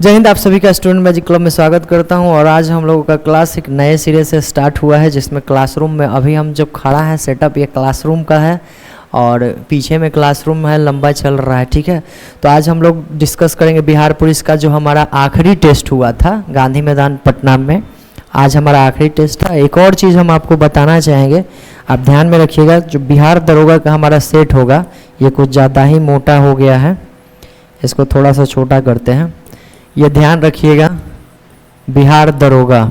जय हिंद। आप सभी का स्टूडेंट मैजिक क्लब में स्वागत करता हूं और आज हम लोगों का क्लास एक नए सिरे से स्टार्ट हुआ है, जिसमें क्लासरूम में अभी हम जो खड़ा है सेटअप ये क्लासरूम का है और पीछे में क्लासरूम है, लंबा चल रहा है। ठीक है, तो आज हम लोग डिस्कस करेंगे बिहार पुलिस का जो हमारा आखिरी टेस्ट हुआ था गांधी मैदान पटना में। आज हमारा आखिरी टेस्ट था। एक और चीज़ हम आपको बताना चाहेंगे, आप ध्यान में रखिएगा, जो बिहार दरोगा का हमारा सेट होगा ये कुछ ज़्यादा ही मोटा हो गया है, इसको थोड़ा सा छोटा करते हैं। ये ध्यान रखिएगा, बिहार दरोगा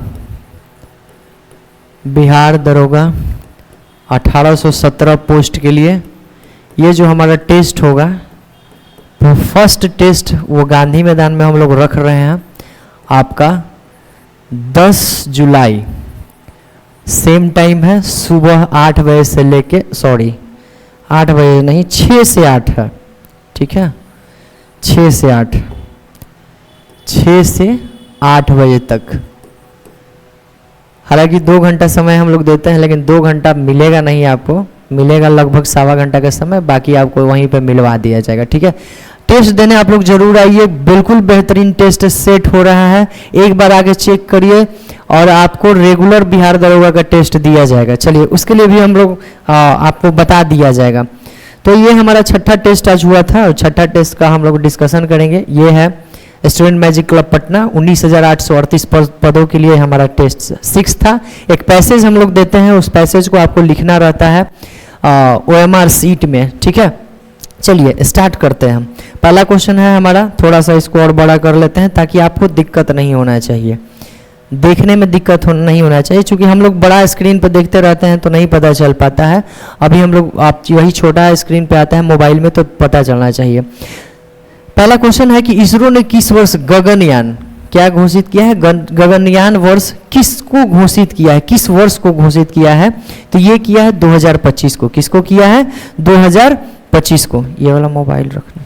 1817 पोस्ट के लिए ये जो हमारा टेस्ट होगा वो फर्स्ट टेस्ट वो गांधी मैदान में हम लोग रख रहे हैं आपका 10 जुलाई। सेम टाइम है, सुबह 8 बजे से लेके 8 बजे नहीं 6 से 8 है। ठीक है, 6 से 8 बजे तक। हालांकि 2 घंटा समय हम लोग देते हैं, लेकिन 2 घंटा मिलेगा नहीं आपको, मिलेगा लगभग 1.25 घंटा का समय, बाकी आपको वहीं पे मिलवा दिया जाएगा। ठीक है, टेस्ट देने आप लोग जरूर आइए, बिल्कुल बेहतरीन टेस्ट सेट हो रहा है। एक बार आगे चेक करिए और आपको रेगुलर बिहार दरोगा का टेस्ट दिया जाएगा। चलिए, उसके लिए भी हम लोग आपको बता दिया जाएगा। तो ये हमारा छठा टेस्ट आज हुआ था और छठा टेस्ट का हम लोग डिस्कशन करेंगे। ये है स्टूडेंट मैजिक क्लब पटना, 19,838 पदों के लिए हमारा टेस्ट 6 था। एक पैसेज हम लोग देते हैं, उस पैसेज को आपको लिखना रहता है OMR सीट में। ठीक है, चलिए स्टार्ट करते हैं हम। पहला क्वेश्चन है हमारा, थोड़ा सा इसको और बड़ा कर लेते हैं ताकि आपको दिक्कत नहीं होना चाहिए, देखने में दिक्कत नहीं होना चाहिए, क्योंकि हम लोग बड़ा स्क्रीन पर देखते रहते हैं तो नहीं पता चल पाता है। अभी हम लोग आप वही छोटा स्क्रीन पे आता है मोबाइल में, तो पता चलना चाहिए। पहला क्वेश्चन है कि इसरो ने किस वर्ष गगनयान क्या घोषित किया है? गगनयान वर्ष किसको घोषित किया है, किस वर्ष को घोषित किया है? तो ये किया है 2025 को। किसको किया है? 2025 को। ये वाला मोबाइल रखना।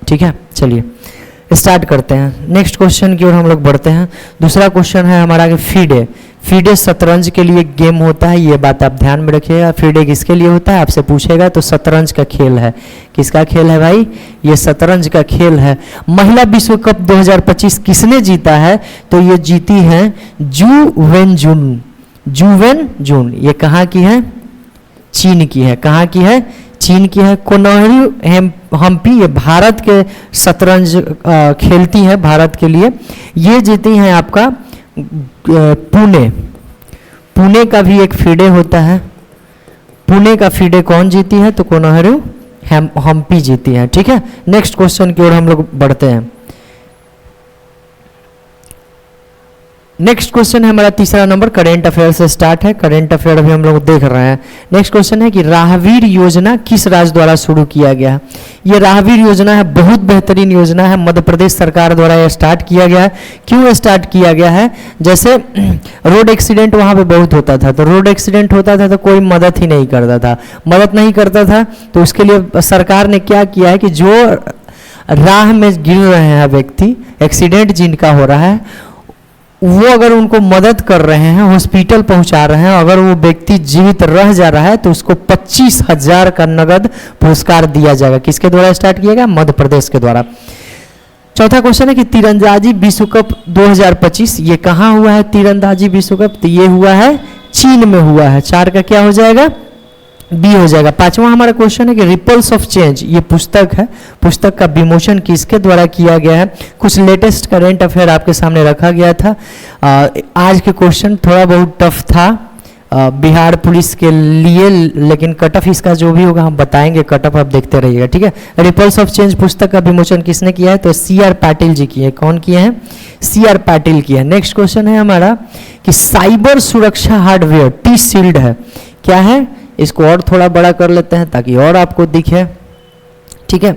ठीक है, चलिए स्टार्ट करते हैं। नेक्स्ट क्वेश्चन की ओर हम लोग बढ़ते हैं। दूसरा क्वेश्चन है हमारा कि फीडे शतरंज के लिए गेम होता है, ये बात आप ध्यान में रखिएगा। फीडे किसके लिए होता है आपसे पूछेगा, तो शतरंज का खेल है। किसका खेल है भाई? ये शतरंज का खेल है। महिला विश्व कप 2025 किसने जीता है? तो ये जीती है जुवेन जून। ये कहाँ की है? चीन की है। कहाँ की है? चीन की है। कोनोहारू हम्पी ये भारत के शतरंज खेलती है भारत के लिए। ये जीती हैं आपका पुणे का भी एक फीडे होता है। पुणे का फीडे कौन जीती है? तो कोनोहारू हम्पी जीती है। ठीक है, नेक्स्ट क्वेश्चन की ओर हम लोग बढ़ते हैं। नेक्स्ट क्वेश्चन है हमारा तीसरा नंबर, करेंट अफेयर से स्टार्ट है। करेंट अफेयर अभी हम लोग देख रहे हैं। नेक्स्ट क्वेश्चन है कि राहवीर योजना किस राज्य द्वारा शुरू किया गया? ये राहवीर योजना है, बहुत बेहतरीन योजना है, मध्य प्रदेश सरकार द्वारा यह स्टार्ट किया गया है। क्यों स्टार्ट किया गया है? जैसे रोड एक्सीडेंट वहाँ पे बहुत होता था, तो रोड एक्सीडेंट होता था तो कोई मदद ही नहीं करता था। मदद नहीं करता था तो उसके लिए सरकार ने क्या किया है कि जो राह में गिर रहे हैं व्यक्ति, एक्सीडेंट जिनका हो रहा है, वो अगर उनको मदद कर रहे हैं, हॉस्पिटल पहुंचा रहे हैं, अगर वो व्यक्ति जीवित रह जा रहा है तो उसको 25,000 का नगद पुरस्कार दिया जाएगा। किसके द्वारा स्टार्ट किया गया? मध्य प्रदेश के द्वारा। चौथा क्वेश्चन है कि तीरंदाजी विश्व कप 2025 ये कहाँ हुआ है? तीरंदाजी विश्व कप तो ये हुआ है चीन में हुआ है। 4 का क्या हो जाएगा? बी हो जाएगा। पांचवा हमारा क्वेश्चन है कि रिपल्स ऑफ चेंज ये पुस्तक है, पुस्तक का विमोचन किसके द्वारा किया गया है? कुछ लेटेस्ट करेंट अफेयर आपके सामने रखा गया था। आज के क्वेश्चन थोड़ा बहुत टफ था बिहार पुलिस के लिए, लेकिन कट ऑफ इसका जो भी होगा हम बताएंगे, कट ऑफ आप देखते रहिएगा। ठीक है, रिपल्स ऑफ चेंज पुस्तक का विमोचन किसने किया है? तो CR पाटिल जी किए। कौन किए हैं? CR पाटिल किए हैं। नेक्स्ट क्वेश्चन है हमारा कि साइबर सुरक्षा हार्डवेयर T-Shield है, क्या है? इसको और थोड़ा बड़ा कर लेते हैं ताकि और आपको दिखे। ठीक है,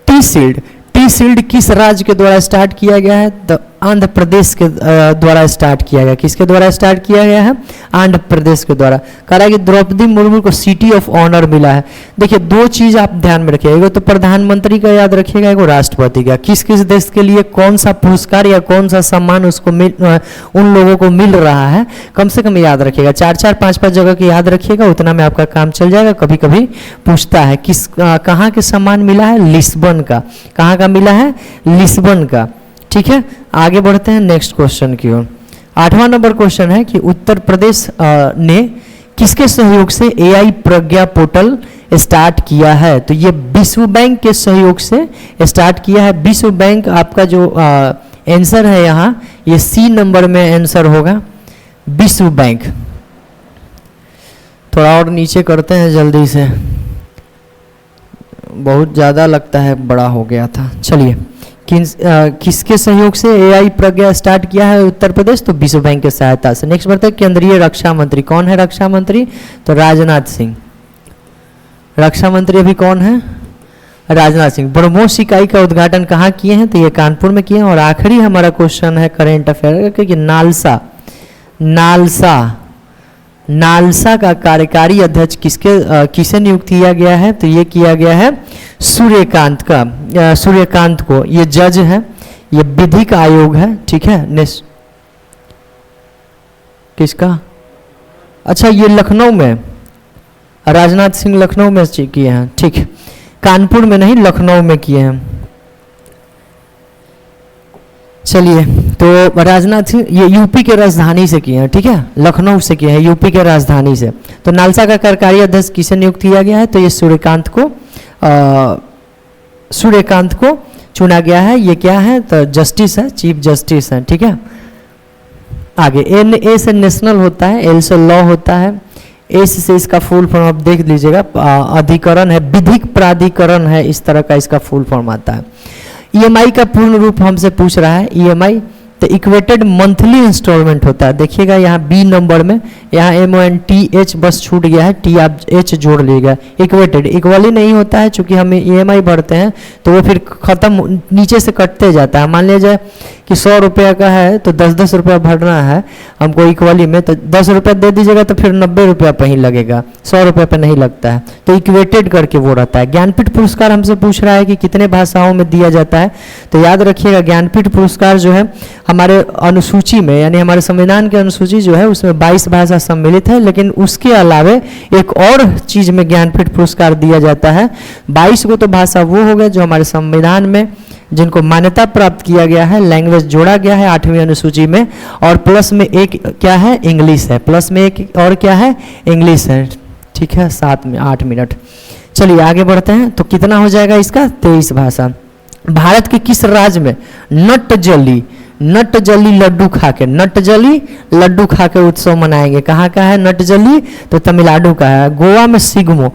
T-Shield किस राज्य के द्वारा स्टार्ट किया गया है? तो आंध्र प्रदेश के द्वारा स्टार्ट किया गया। किसके द्वारा स्टार्ट किया गया है? आंध्र प्रदेश के द्वारा। कह रहा है कि द्रौपदी मुर्मू को सिटी ऑफ ऑनर मिला है। देखिए दो चीज आप ध्यान में रखिएगा, एगो तो प्रधानमंत्री का याद रखिएगा, एगो राष्ट्रपति का। किस किस देश के लिए कौन सा पुरस्कार या कौन सा सम्मान उसको उन लोगों को मिल रहा है, कम से कम याद रखिएगा। 4-4, 5-5 जगह की याद रखिएगा, उतना में आपका काम चल जाएगा। कभी कभी पूछता है किस कहाँ के सम्मान मिला है? लिस्बन का। कहाँ का मिला है? लिस्बन का। ठीक है, आगे बढ़ते हैं नेक्स्ट क्वेश्चन की ओर। 8वां नंबर क्वेश्चन है कि उत्तर प्रदेश ने किसके सहयोग से एआई प्रज्ञा पोर्टल स्टार्ट किया है? तो ये विश्व बैंक के सहयोग से स्टार्ट किया है। विश्व बैंक आपका जो आंसर है यहाँ, ये सी नंबर में आंसर होगा, विश्व बैंक। थोड़ा और नीचे करते हैं जल्दी से, बहुत ज़्यादा लगता है बड़ा हो गया था। चलिए, किसके सहयोग से एआई प्रज्ञा स्टार्ट किया है उत्तर प्रदेश? तो विश्व बैंक के सहायता से। नेक्स्ट बढ़ते हैं, केंद्रीय रक्षा मंत्री कौन है? रक्षा मंत्री तो राजनाथ सिंह। रक्षा मंत्री अभी कौन है? राजनाथ सिंह। ब्रह्मोस इकाई का उद्घाटन कहाँ किए हैं? तो ये कानपुर में किए हैं। और आखिरी हमारा क्वेश्चन है करेंट अफेयर का कि नालसा का कार्यकारी अध्यक्ष किसे नियुक्त किया गया है? तो ये किया गया है सूर्यकांत को। ये जज है, ये विधिक आयोग है। ठीक है, किसका? अच्छा, ये लखनऊ में, राजनाथ सिंह लखनऊ में किए हैं। ठीक, कानपुर में नहीं, लखनऊ में किए हैं। चलिए, तो राजनाथ सिंह ये यूपी के राजधानी से किए हैं। ठीक है, लखनऊ से किए हैं, यूपी के राजधानी से। तो नालसा का कार्यकारी अध्यक्ष किसे नियुक्त किया गया है? तो ये सूर्यकांत को चुना गया है। ये क्या है? तो जस्टिस है, चीफ जस्टिस है। ठीक है, आगे NA से नेशनल होता है, L से लॉ होता है, S से इसका फुल फॉर्म आप देख लीजिएगा, अधिकरण है, विधिक प्राधिकरण है, इस तरह का इसका फुल फॉर्म आता है। EMI का पूर्ण रूप हमसे पूछ रहा है। EMI तो इक्वेटेड मंथली इंस्टॉलमेंट होता है। देखिएगा यहाँ B नंबर में, यहाँ MONTH बस छूट गया है, T आप H जोड़ लीजिएगा। इक्वेटेड इक्वली नहीं होता है, चूंकि हम EMI भरते हैं तो वो फिर खत्म नीचे से कटते जाता है। मान लीजिए कि 100 रुपये का है तो 10-10 रुपया भरना है हमको इक्वली में, तो 10 रुपया दे दीजिएगा तो फिर 90 रुपया पे ही लगेगा, 100 रुपये पे नहीं लगता है। तो इक्वेटेड करके वो रहता है। ज्ञानपीठ पुरस्कार हमसे पूछ रहा है कि कितने भाषाओं में दिया जाता है। तो याद रखिएगा, ज्ञानपीठ पुरस्कार जो है हमारे अनुसूची में, यानी हमारे संविधान की अनुसूची जो है उसमें 22 भाषा सम्मिलित है, लेकिन उसके अलावे एक और चीज में ज्ञानपीठ पुरस्कार दिया जाता है। 22 को तो भाषा वो हो गए जो हमारे संविधान में जिनको मान्यता प्राप्त किया गया है, लैंग्वेज जोड़ा गया है 8वीं अनुसूची में, और प्लस में एक क्या है? इंग्लिश है। प्लस में एक और क्या है? इंग्लिश है। ठीक है, 7 में 8 मिनट। चलिए आगे बढ़ते हैं। तो कितना हो जाएगा इसका? 23 भाषा। भारत के किस राज्य में नटजली लड्डू खा के उत्सव मनाएंगे? कहाँ का है नटजली? तो तमिलनाडु का है। गोवा में सिग्मो,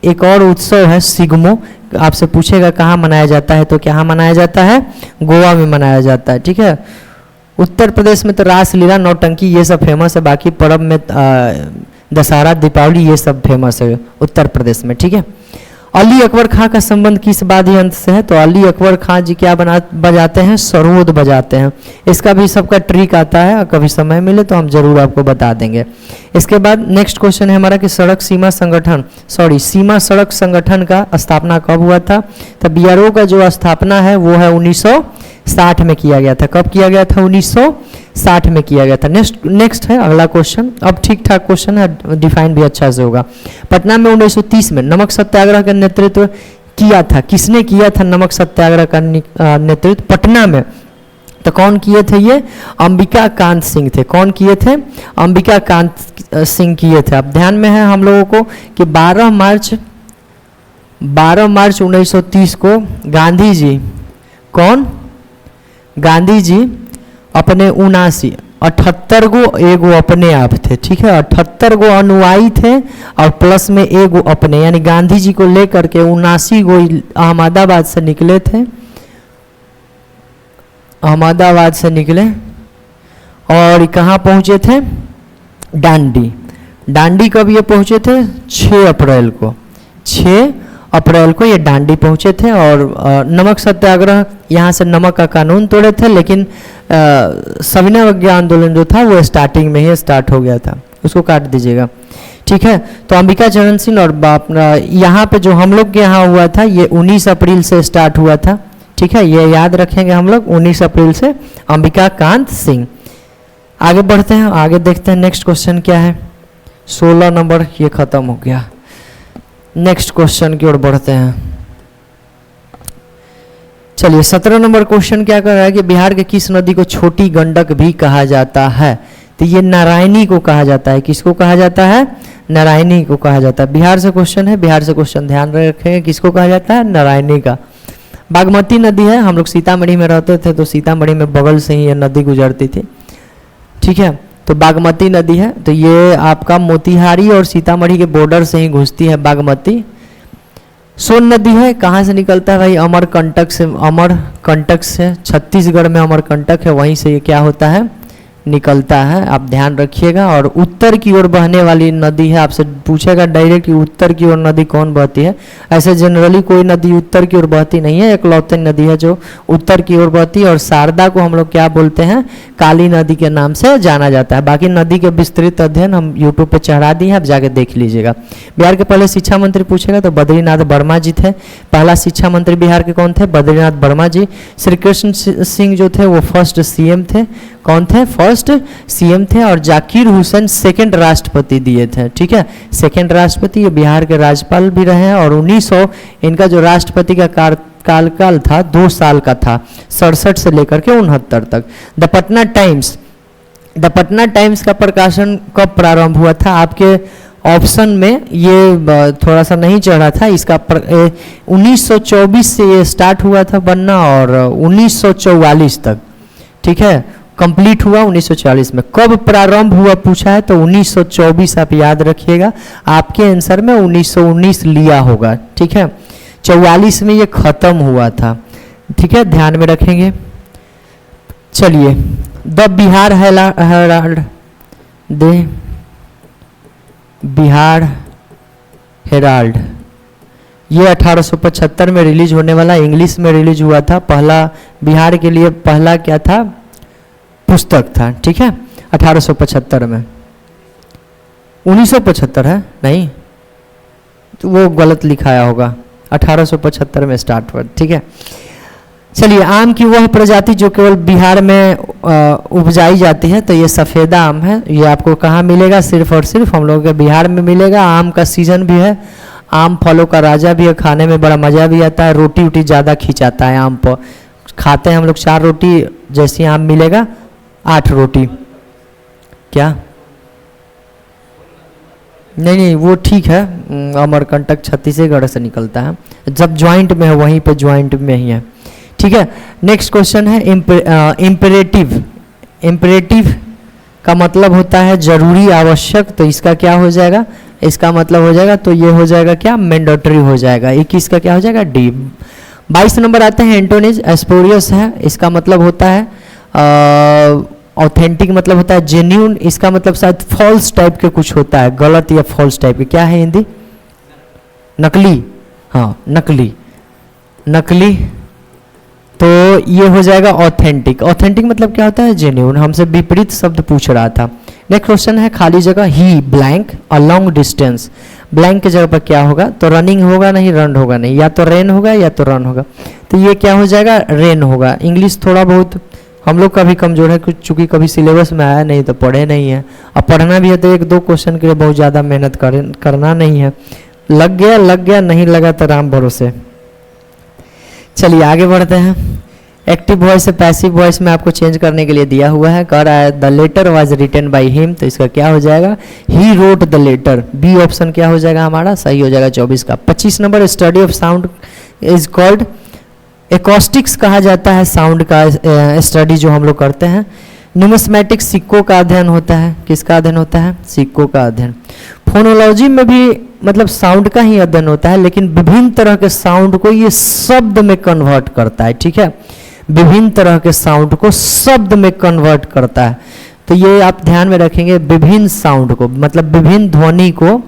एक और उत्सव है सिग्मो। आपसे पूछेगा कहाँ मनाया जाता है, तो कहाँ मनाया जाता है? गोवा में मनाया जाता है। ठीक है, उत्तर प्रदेश में तो रासलीला, नौटंकी ये सब फेमस है। बाकी पर्व में दशहरा, दीपावली ये सब फेमस है उत्तर प्रदेश में। ठीक है, अली अकबर खां का संबंध किस वाद्य यंत्र से है? तो अली अकबर खां जी क्या बजाते हैं? सरोद बजाते हैं। इसका भी सबका ट्रिक आता है, कभी समय मिले तो हम जरूर आपको बता देंगे। इसके बाद नेक्स्ट क्वेश्चन है हमारा कि सीमा सड़क संगठन का स्थापना कब हुआ था? तो BRO का जो स्थापना है वो है 1960 में किया गया था। कब किया गया था? 1960 में किया गया था। नेक्स्ट है अगला क्वेश्चन, अब ठीक ठाक क्वेश्चन है, डिफाइन भी अच्छा से होगा। पटना में 1930 में नमक सत्याग्रह का नेतृत्व किया था। किसने किया था नमक सत्याग्रह का नेतृत्व पटना में? तो कौन किए थे? ये अंबिका कांत सिंह थे। कौन किए थे? अंबिका कांत सिंह किए थे। अब ध्यान में है हम लोगों को कि 12 मार्च 1930 को गांधी जी अपने 78 गो एगो अपने आप थे। ठीक है, 78 गो अनुयायी थे और प्लस में एगो अपने, यानी गांधी जी को लेकर के 79 गो अहमदाबाद से निकले थे। अहमदाबाद से निकले और कहाँ पहुँचे थे? डांडी कब ये पहुँचे थे? 6 अप्रैल को। 6 अप्रैल को ये डांडी पहुंचे थे और नमक सत्याग्रह यहाँ से नमक का कानून तोड़े थे, लेकिन सविनय अवज्ञा आंदोलन जो था वो स्टार्टिंग में ही स्टार्ट हो गया था, उसको काट दीजिएगा। ठीक है, तो अंबिका चरण सिंह और यहाँ पे जो हम लोग के यहाँ हुआ था ये 19 अप्रैल से स्टार्ट हुआ था। ठीक है, ये याद रखेंगे हम लोग, 19 अप्रैल से अंबिका कांत सिंह। आगे बढ़ते हैं, आगे देखते हैं नेक्स्ट क्वेश्चन क्या है। 16 नंबर ये खत्म हो गया, नेक्स्ट क्वेश्चन की ओर बढ़ते हैं। चलिए 17 नंबर क्वेश्चन क्या कर रहा है कि बिहार के किस नदी को छोटी गंडक भी कहा जाता है? तो ये नारायणी को कहा जाता है। किसको कहा जाता है? नारायणी को कहा जाता है। बिहार से क्वेश्चन है, बिहार से क्वेश्चन ध्यान रखेंगे, किसको कहा जाता है? नारायणी का। बागमती नदी है, हम लोग सीतामढ़ी में रहते थे तो सीतामढ़ी में बगल से ही ये नदी गुजरती थी। ठीक है, तो बागमती नदी है, तो ये आपका मोतिहारी और सीतामढ़ी के बॉर्डर से ही घुसती है बागमती। सोन नदी है, कहाँ से निकलता है भाई? अमरकंटक से। अमरकंटक से, छत्तीसगढ़ में अमरकंटक है, वहीं से ये क्या होता है? निकलता है, आप ध्यान रखिएगा। और उत्तर की ओर बहने वाली नदी है, आपसे पूछेगा डायरेक्ट कि उत्तर की ओर नदी कौन बहती है। ऐसे जनरली कोई नदी उत्तर की ओर बहती नहीं है, एकलौती नदी है जो उत्तर की ओर बहती है। और शारदा को हम लोग क्या बोलते हैं? काली नदी के नाम से जाना जाता है। बाकी नदी के विस्तृत अध्ययन हम यूट्यूब पर चढ़ा दिए हैं, आप जाके देख लीजिएगा। बिहार के पहले शिक्षा मंत्री पूछेगा तो बद्रीनाथ वर्मा जी थे। पहला शिक्षा मंत्री बिहार के कौन थे? बद्रीनाथ वर्मा जी। श्री कृष्ण सिंह जो थे वो फर्स्ट सीएम थे। कौन थे? फर्स्ट सीएम थे। और जाकिर हुसैन सेकंड राष्ट्रपति दिए थे। ठीक है, सेकंड राष्ट्रपति, ये बिहार के राज्यपाल भी रहे हैं। और 1900 इनका जो राष्ट्रपति का कार्यकाल था 2 साल का था, 67 से लेकर के 69 तक। द पटना टाइम्स का प्रकाशन कब प्रारंभ हुआ था? आपके ऑप्शन में ये थोड़ा सा नहीं चढ़ा था, इसका 1924 से ये स्टार्ट हुआ था बनना और 1944 तक। ठीक है, कंप्लीट हुआ 1940 में। कब प्रारंभ हुआ पूछा है तो 1924 आप याद रखिएगा। आपके आंसर में 1919 लिया होगा। ठीक है, 44 में ये खत्म हुआ था। ठीक है, ध्यान में रखेंगे। चलिए, the Bihar Herald, they Bihar Herald, ये 1875 में रिलीज होने वाला, इंग्लिश में रिलीज हुआ था। पहला बिहार के लिए पहला क्या था? पुस्तक था। ठीक है, 1875 में। 1975 है? नहीं, तो वो गलत लिखाया होगा, 1875 में स्टार्ट हुआ। ठीक है, चलिए, आम की वह प्रजाति जो केवल बिहार में उपजाई जाती है, तो ये सफ़ेदा आम है। ये आपको कहाँ मिलेगा? सिर्फ और सिर्फ हम लोगों के बिहार में मिलेगा। आम का सीजन भी है, आम फलों का राजा भी है, खाने में बड़ा मज़ा भी आता है। रोटी वोटी ज़्यादा खिंचाता है आम पर, खाते हैं हम लोग 4 रोटी, जैसी आम मिलेगा 8 रोटी। क्या? नहीं, वो ठीक है, अमरकंटक छत्तीसगढ़ से निकलता है, जब ज्वाइंट में है वहीं पे ज्वाइंट में ही है। ठीक है, नेक्स्ट क्वेश्चन है इम्पेरेटिव। इम्पेरेटिव का मतलब होता है जरूरी, आवश्यक। तो इसका क्या हो जाएगा? इसका मतलब हो जाएगा, तो ये हो जाएगा क्या? मैंडेटरी हो जाएगा। 21 का क्या हो जाएगा? डी। 22 नंबर आते हैं एंटोनिज। एस्पोरियस है, इसका मतलब होता है ऑथेंटिक, मतलब होता है जेन्यून। इसका मतलब शायद फॉल्स टाइप के कुछ होता है, गलत या फॉल्स टाइप के। क्या है हिंदी? नकली। हाँ, नकली। तो ये हो जाएगा ऑथेंटिक। ऑथेंटिक मतलब क्या होता है? जेन्यून। हमसे विपरीत शब्द पूछ रहा था। नेक्स्ट क्वेश्चन है खाली जगह। He blank a long distance. Blank की जगह पर क्या होगा? तो रनिंग होगा नहीं, रन होगा नहीं, या तो रेन होगा या तो रन होगा। तो ये क्या हो जाएगा? रेन होगा। इंग्लिश थोड़ा बहुत हम लोग का भी कमजोर है, कुछ चूंकि कभी सिलेबस में आया नहीं तो पढ़े नहीं है। अब पढ़ना भी है तो 1-2 क्वेश्चन के लिए बहुत ज़्यादा मेहनत करना नहीं है। लग गया, नहीं लगा तो राम भरोसे। चलिए आगे बढ़ते हैं। एक्टिव वॉइस से पैसिव वॉइस में आपको चेंज करने के लिए दिया हुआ है। कह रहा है the letter was written by him, तो इसका क्या हो जाएगा? He wrote the letter. B option क्या हो जाएगा हमारा? सही हो जाएगा 24 का। 25 number study of sound is called acoustics कहा जाता है। साउंड का स्टडी जो हम लोग करते हैं। न्यूमिस्मेटिक्स सिक्कों का अध्ययन होता है। किसका अध्ययन होता है? सिक्कों का अध्ययन। फोनोलॉजी में भी मतलब साउंड का ही अध्ययन होता है, लेकिन विभिन्न तरह के साउंड को ये शब्द में कन्वर्ट करता है। ठीक है, विभिन्न तरह के साउंड को शब्द में कन्वर्ट करता है। तो ये आप ध्यान में रखेंगे, विभिन्न साउंड को मतलब विभिन्न ध्वनि को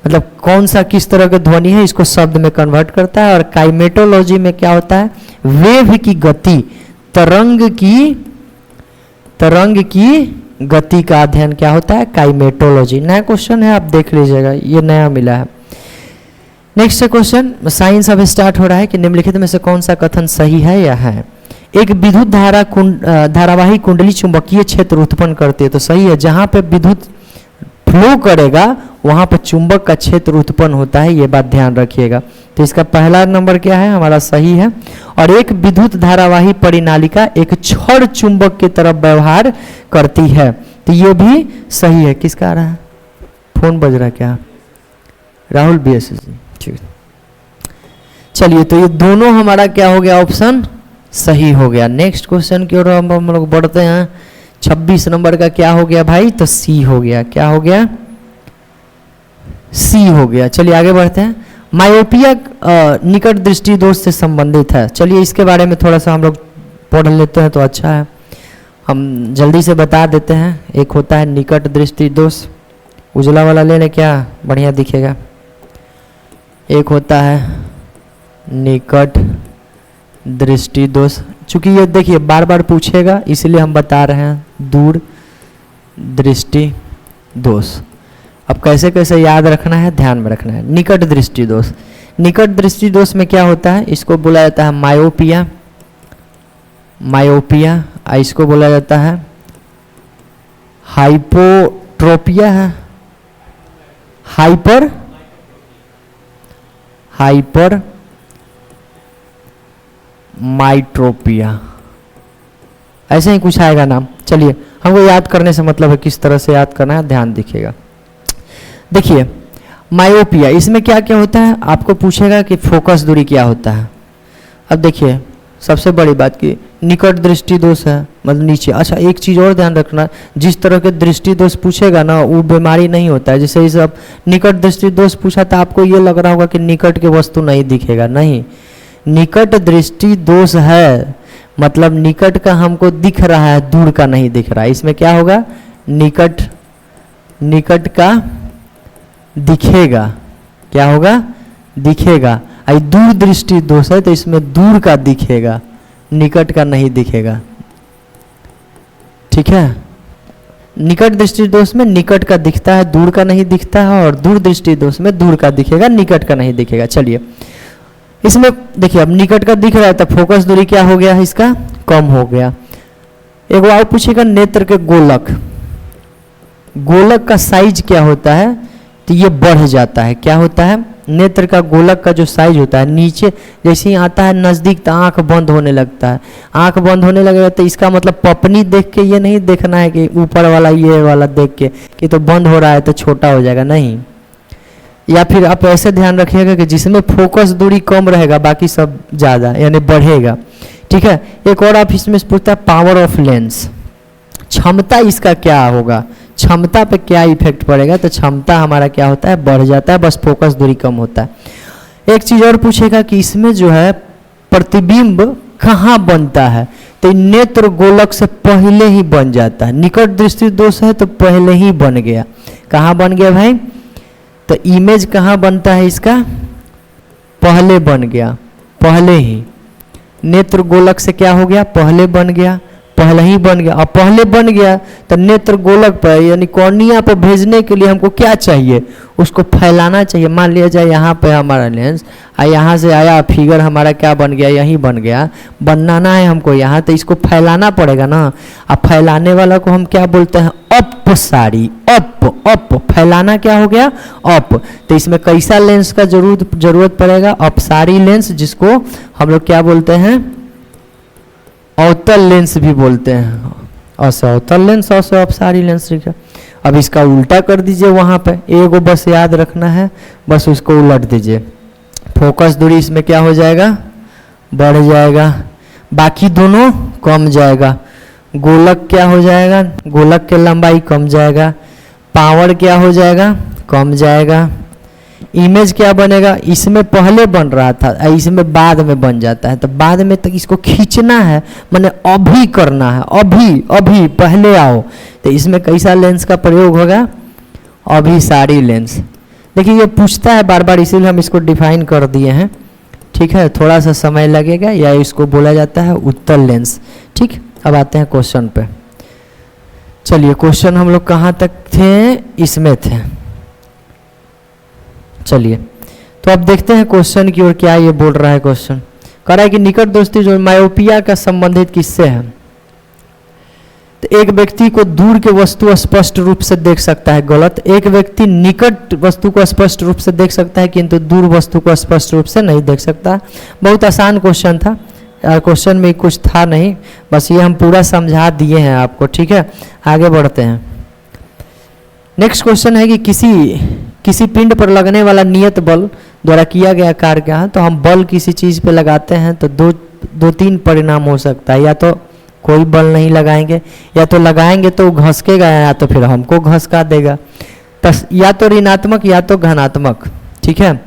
मतलब कौन सा किस तरह का ध्वनि है इसको शब्द में कन्वर्ट करता है। और काइमेटोलॉजी में क्या होता है, वेव की गति, तरंग की गति का अध्ययन क्या होता है, काइमेटोलॉजी। नया क्वेश्चन है, आप देख लीजिएगा, ये नया मिला है। नेक्स्ट क्वेश्चन, साइंस अब स्टार्ट हो रहा है कि निम्नलिखित में से कौन सा कथन सही है या है। एक विद्युत धारावाही कुंडली चुंबकीय क्षेत्र उत्पन्न करती है, तो सही है। जहां पे विद्युत फ्लो करेगा वहां पर चुंबक का क्षेत्र उत्पन्न होता है, ये बात ध्यान रखिएगा। तो इसका पहला नंबर क्या है हमारा, सही है। और एक विद्युत धारावाही परिनालिका एक छड़ चुंबक की तरफ व्यवहार करती है, तो ये भी सही है। किसका आ रहा है, फोन बज रहा है क्या, राहुल BS जी, ठीक। चलिए, तो ये दोनों हमारा क्या हो गया, ऑप्शन सही हो गया। नेक्स्ट क्वेश्चन की ओर हम लोग बढ़ते हैं। 26 नंबर का क्या हो गया भाई, तो सी हो गया। क्या हो गया, सी हो गया। चलिए आगे बढ़ते हैं। मायोपिया निकट दृष्टि दोष से संबंधित है। चलिए इसके बारे में थोड़ा सा हम लोग पढ़ लेते हैं तो अच्छा है, हम जल्दी से बता देते हैं। एक होता है निकट दृष्टि दोष, उजला वाला ले लें क्या, बढ़िया दिखेगा। एक होता है निकट दृष्टि दोष, चूंकि ये देखिए बार बार पूछेगा इसलिए हम बता रहे हैं, दूर दृष्टि दोष। अब कैसे कैसे याद रखना है, ध्यान में रखना है। निकट दृष्टि दोष, निकट दृष्टि दोष में क्या होता है, इसको बोला जाता है मायोपिया, इसको बोला जाता है हाइपोट्रोपिया है, हाइपर माइट्रोपिया, ऐसे ही कुछ आएगा नाम। चलिए, हमको याद करने से मतलब है किस तरह से याद करना है, ध्यान दिखिएगा। देखिए मायोपिया, इसमें क्या क्या होता है, आपको पूछेगा कि फोकस दूरी क्या होता है। अब देखिए सबसे बड़ी बात की निकट दृष्टि दोष है, मतलब नीचे। अच्छा, एक चीज़ और ध्यान रखना, जिस तरह के दृष्टि दोष पूछेगा ना वो बीमारी नहीं होता है। जैसे इस अब निकट दृष्टि दोष पूछा तो आपको ये लग रहा होगा कि निकट के वस्तु नहीं दिखेगा, नहीं, निकट दृष्टि दोष है मतलब निकट का हमको दिख रहा है, दूर का नहीं दिख रहा है। इसमें क्या होगा, निकट का दिखेगा, क्या होगा, दिखेगा। आई दूर दृष्टि दोष है तो इसमें दूर का दिखेगा, निकट का नहीं दिखेगा, ठीक है। निकट दृष्टि दोष में निकट का दिखता है, दूर का नहीं दिखता है, और दूर दृष्टि दोष में दूर का दिखेगा, निकट का नहीं दिखेगा। चलिए इसमें देखिए, अब निकट का दिख रहा है तो फोकस दूरी क्या हो गया, इसका कम हो गया। एक बार पूछेगा नेत्र के गोलक का साइज क्या होता है, तो ये बढ़ जाता है। क्या होता है, नेत्र का गोलक का जो साइज होता है, नीचे जैसे ही आता है नज़दीक तो आंख बंद होने लगता है। आंख बंद होने लगेगा तो इसका मतलब पपनी देख के ये नहीं देखना है कि ऊपर वाला ये वाला देख के कि तो बंद हो रहा है तो छोटा हो जाएगा, नहीं। या फिर आप ऐसे ध्यान रखिएगा कि जिसमें फोकस दूरी कम रहेगा बाकी सब ज़्यादा यानी बढ़ेगा, ठीक है। एक और आप इसमें पूछता है पावर ऑफ लेंस, क्षमता इसका क्या होगा, क्षमता पे क्या इफेक्ट पड़ेगा, तो क्षमता हमारा क्या होता है, बढ़ जाता है, बस फोकस दूरी कम होता है। एक चीज़ और पूछेगा कि इसमें जो है प्रतिबिंब कहाँ बनता है, तो नेत्र गोलक से पहले ही बन जाता है। निकट दृष्टि दोष है तो पहले ही बन गया। कहाँ बन गया भाई, तो इमेज कहाँ बनता है इसका, पहले बन गया, पहले ही। नेत्र गोलक से क्या हो गया, पहले बन गया, पहले ही बन गया। अब पहले बन गया तो नेत्र गोलक पर यानी कॉर्निया पर भेजने के लिए हमको क्या चाहिए, उसको फैलाना चाहिए। मान लिया जाए यहाँ पे हमारा लेंस यहाँ से आया, फिगर हमारा क्या बन गया, यहीं बन गया, बनाना है हमको यहाँ, तो इसको फैलाना पड़ेगा ना। अब फैलाने वाला को हम क्या बोलते हैं, अपसारी, अप फैलाना क्या हो गया, अप। तो इसमें कैसा लेंस का जरूरत पड़ेगा, अपसारी लेंस, जिसको हम लोग क्या बोलते हैं, अवतल लेंस भी बोलते हैं। असअवतल लेंस, अपसारी लेंस। अब इसका उल्टा कर दीजिए, वहाँ पे एगो बस याद रखना है, बस उसको उलट दीजिए, फोकस दूरी इसमें क्या हो जाएगा, बढ़ जाएगा, बाकी दोनों कम जाएगा। गोलक क्या हो जाएगा, गोलक की लंबाई कम जाएगा, पावर क्या हो जाएगा, कम जाएगा। इमेज क्या बनेगा, इसमें पहले बन रहा था, इसमें बाद में बन जाता है, तो बाद में तक इसको खींचना है, माने अभी करना है, अभी पहले आओ। तो इसमें कैसा लेंस का प्रयोग होगा, अभिसारी लेंस। देखिए ये पूछता है बार बार, इसीलिए हम इसको डिफाइन कर दिए हैं। ठीक है, थोड़ा सा समय लगेगा, या इसको बोला जाता है उत्तल लेंस। ठीक, अब आते हैं क्वेश्चन पे। चलिए क्वेश्चन हम लोग कहाँ तक थे, इसमें थे। चलिए तो अब देखते हैं क्वेश्चन की ओर, क्या ये बोल रहा है। क्वेश्चन कह रहा है कि निकट दोस्ती जो मायोपिया का संबंधित किससे है। तो एक व्यक्ति को दूर के वस्तु स्पष्ट रूप से देख सकता है, गलत। एक व्यक्ति निकट वस्तु को स्पष्ट रूप से देख सकता है किंतु दूर वस्तु को स्पष्ट रूप से नहीं देख सकता। बहुत आसान क्वेश्चन था, क्वेश्चन में कुछ था नहीं, बस ये हम पूरा समझा दिए हैं आपको। ठीक है, आगे बढ़ते हैं। नेक्स्ट क्वेश्चन है कि किसी पिंड पर लगने वाला नियत बल द्वारा किया गया कार्य क्या है। तो हम बल किसी चीज़ पे लगाते हैं तो दो तीन परिणाम हो सकता है, या तो कोई बल नहीं लगाएंगे, या तो लगाएंगे तो घसकेगा, या तो फिर हमको घसका देगा। या तो ऋणात्मक या तो धनात्मक। ठीक है,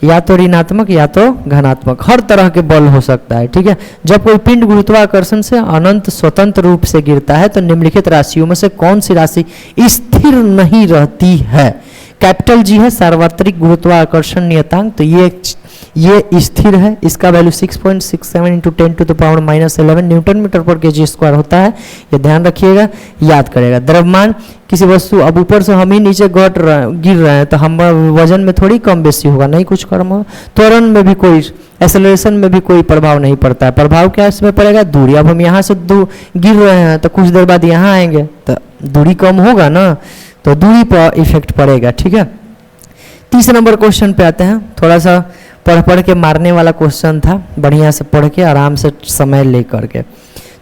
या तो ऋणात्मक या तो धनात्मक, हर तरह के बल हो सकता है। ठीक है, जब कोई पिंड गुरुत्वाकर्षण से अनंत स्वतंत्र रूप से गिरता है तो निम्नलिखित राशियों में से कौन सी राशि स्थिर नहीं रहती है। कैपिटल जी है सार्वत्रिक गुरुत्वाकर्षण नियतांक, तो ये स्थिर है। इसका वैल्यू 6.67 इंटू 10⁻⁻11 न्यूटन मीटर पर केजी स्क्वायर होता है। ये ध्यान रखिएगा, याद करेगा। द्रव्यमान किसी वस्तु, अब ऊपर से हम ही नीचे गिर रहे हैं तो हम वजन में थोड़ी कम बेसी होगा, नहीं कुछ कम होगा। त्वरण में भी कोई, एक्सेलरेशन में भी कोई प्रभाव नहीं पड़ता है। प्रभाव क्या इसमें पड़ेगा, दूरी। अब हम यहाँ से गिर रहे हैं तो कुछ देर बाद यहाँ आएंगे तो दूरी कम होगा ना, तो दूरी पर इफेक्ट पड़ेगा। ठीक है, तीसरे नंबर क्वेश्चन पे आते हैं। थोड़ा सा पढ़ के मारने वाला क्वेश्चन था, बढ़िया से पढ़ के आराम से समय ले करके।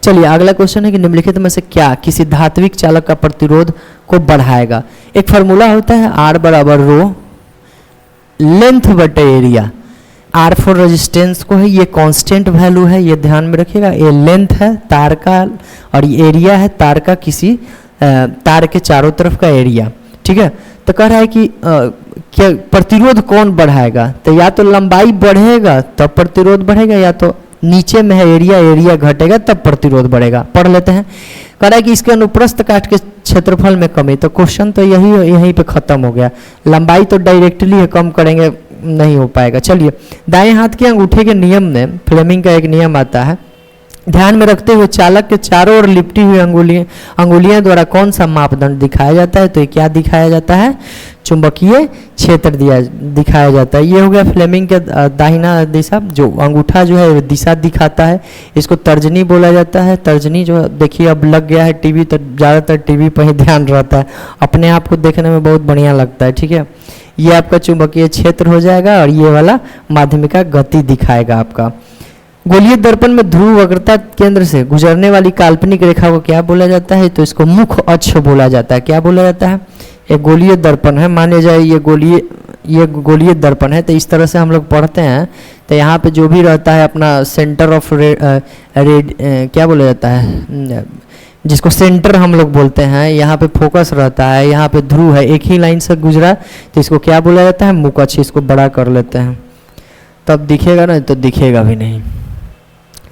चलिए अगला क्वेश्चन है कि निम्नलिखित में से क्या किसी धात्विक चालक का प्रतिरोध को बढ़ाएगा। एक फार्मूला होता है R बराबर रो लेंथ बटे एरिया। R फॉर रेजिस्टेंस को है, ये कांस्टेंट वैल्यू है, ये ध्यान में रखिएगा। ये लेंथ है तार का और ये एरिया है तार का, किसी तार के चारों तरफ का एरिया। ठीक है, तो कह रहा है कि क्या प्रतिरोध कौन बढ़ाएगा। तो या तो लंबाई बढ़ेगा तब प्रतिरोध बढ़ेगा, या तो नीचे में है एरिया घटेगा तब प्रतिरोध बढ़ेगा। पढ़ लेते हैं। कह रहा है कि इसके अनुप्रस्थ काट के क्षेत्रफल में कमी। तो क्वेश्चन तो यहीं पे खत्म हो गया। लंबाई तो डायरेक्टली कम करेंगे, नहीं हो पाएगा। चलिए, दाएं हाथ के अंगूठे के नियम में फ्लेमिंग का एक नियम आता है। ध्यान में रखते हुए चालक के चारों ओर लिपटी हुई अंगुलियां द्वारा कौन सा मापदंड दिखाया जाता है। तो ये क्या दिखाया जाता है, चुंबकीय क्षेत्र दिखाया जाता है। ये हो गया फ्लेमिंग के दाहिना दिशा, जो अंगूठा जो है दिशा दिखाता है, इसको तर्जनी बोला जाता है। तर्जनी जो देखिए अब लग गया है टीवी, तो ज़्यादातर टीवी पर ही ध्यान रहता है, अपने आप को देखने में बहुत बढ़िया लगता है। ठीक है, ये आपका चुंबकीय क्षेत्र हो जाएगा और ये वाला माध्यमिका गति दिखाएगा आपका। गोलीय दर्पण में ध्रुव वक्रता केंद्र से गुजरने वाली काल्पनिक रेखा को क्या बोला जाता है। तो इसको मुख्य अक्ष बोला जाता है। क्या बोला जाता है, एक गोलीय दर्पण है, मान जाए ये गोलीय दर्पण है। तो इस तरह से हम लोग पढ़ते हैं। तो यहाँ पे जो भी रहता है अपना सेंटर ऑफ क्या बोला जाता है, जिसको सेंटर हम लोग बोलते हैं, यहाँ पे फोकस रहता है, यहाँ पे ध्रुव है, एक ही लाइन से गुजरा, तो इसको क्या बोला जाता है, मुख्य अक्ष। इसको बड़ा कर लेते हैं, तब दिखेगा ना, तो दिखेगा भी नहीं।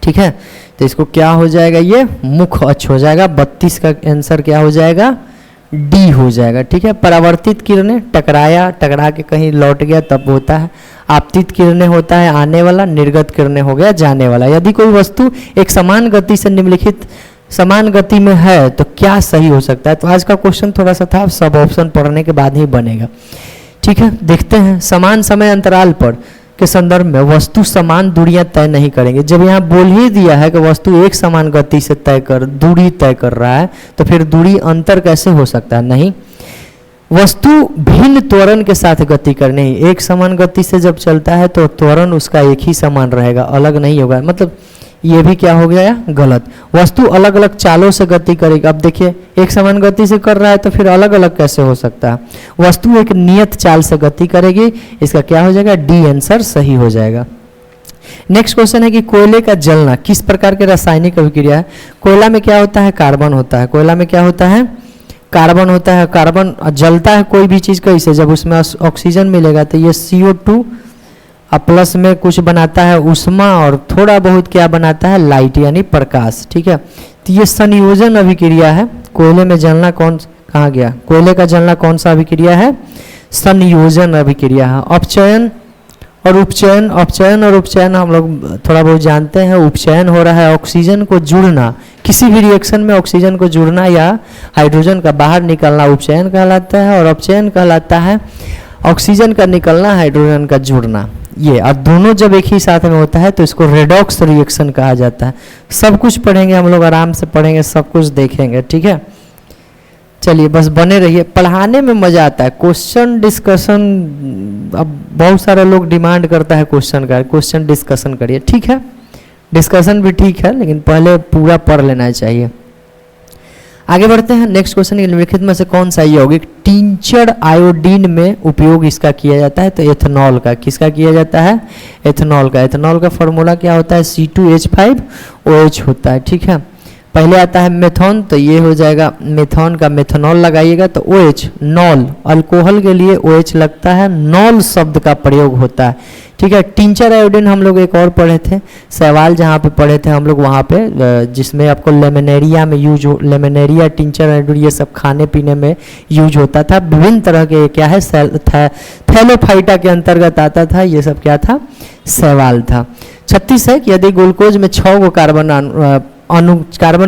ठीक है, तो इसको क्या हो जाएगा, ये मुख्य अक्ष हो जाएगा। 32 का आंसर क्या हो जाएगा, डी हो जाएगा। ठीक है, परावर्तित किरणें टकरा के कहीं लौट गया तब होता है। आपतित किरणें होता है आने वाला, निर्गत किरणें हो गया जाने वाला। यदि कोई वस्तु एक समान गति से निम्नलिखित समान गति में है तो क्या सही हो सकता है। तो आज का क्वेश्चन थोड़ा सा था, सब ऑप्शन पढ़ने के बाद ही बनेगा। ठीक है, देखते हैं। समान समय अंतराल पर के संदर्भ में वस्तु समान दूरियां तय नहीं करेंगे। जब यहाँ बोल ही दिया है कि वस्तु एक समान गति से दूरी तय कर रहा है, तो फिर दूरी अंतर कैसे हो सकता है, नहीं। वस्तु भिन्न त्वरण के साथ गति करनी, एक समान गति से जब चलता है तो त्वरण उसका एक ही समान रहेगा, अलग नहीं होगा। मतलब ये भी क्या हो गया, गलत। वस्तु अलग अलग चालों से गति करेगी। अब देखिए एक समान गति से कर रहा है तो फिर अलग अलग कैसे हो सकता है। वस्तु एक नियत चाल से गति करेगी, इसका क्या हो जाएगा, डी आंसर सही हो जाएगा। नेक्स्ट क्वेश्चन है कि कोयले का जलना किस प्रकार के रासायनिक अभिक्रिया है। कोयला में क्या होता है, कार्बन होता है। कोयला में क्या होता है, कार्बन होता है। कार्बन जलता है कोई भी चीज कैसे, जब उसमें ऑक्सीजन मिलेगा तो ये CO2 प्लस में कुछ बनाता है उष्मा, और थोड़ा बहुत क्या बनाता है, लाइट यानी प्रकाश। ठीक है, तो ये संयोजन अभिक्रिया है। कोयले में जलना कहाँ गया, कोयले का जलना कौन सा अभिक्रिया है, संयोजन अभिक्रिया है। अपचयन और उपचयन, अपचयन और उपचयन हम लोग थोड़ा बहुत जानते हैं। उपचयन हो रहा है ऑक्सीजन को जुड़ना, किसी भी रिएक्शन में ऑक्सीजन को जुड़ना या हाइड्रोजन का बाहर निकलना उपचयन कहलाता है, और अपचयन कहलाता है ऑक्सीजन का निकलना, हाइड्रोजन का जुड़ना। ये और दोनों जब एक ही साथ में होता है तो इसको रेडॉक्स रिएक्शन कहा जाता है। सब कुछ पढ़ेंगे हम लोग, आराम से पढ़ेंगे, सब कुछ देखेंगे, ठीक है। चलिए बस बने रहिए, पढ़ाने में मज़ा आता है। क्वेश्चन डिस्कशन, अब बहुत सारे लोग डिमांड करता है क्वेश्चन का, क्वेश्चन डिस्कशन करिए, ठीक है। डिस्कशन भी ठीक है, लेकिन पहले पूरा पढ़ लेना चाहिए। आगे बढ़ते हैं। नेक्स्ट क्वेश्चन, निम्नलिखित में से कौन सा यौगिक टिंचर आयोडीन में उपयोग इसका किया जाता है? तो एथेनॉल का। किसका किया जाता है? एथेनॉल का। एथेनॉल का फॉर्मूला क्या होता है? C2H5OH होता है, ठीक है। पहले आता है मेथॉन, तो ये हो जाएगा मेथॉन का, मेथनॉल लगाइएगा तो OH, नॉल, अल्कोहल के लिए OH लगता है, नॉल शब्द का प्रयोग होता है, ठीक है। टिंचर आयोडीन हम लोग एक और पढ़े थे, सवाल जहाँ पे पढ़े थे हम लोग वहाँ पे, जिसमें आपको लेमिनेरिया में यूज हो, लेमिनेरिया, टिंचर आयोडीन ये सब खाने पीने में यूज होता था। विभिन्न तरह के क्या है, थैलोफाइटा के अंतर्गत आता था, ये सब क्या था? सवाल था। 36 है कि यदि ग्लूकोज में 6 को कार्बन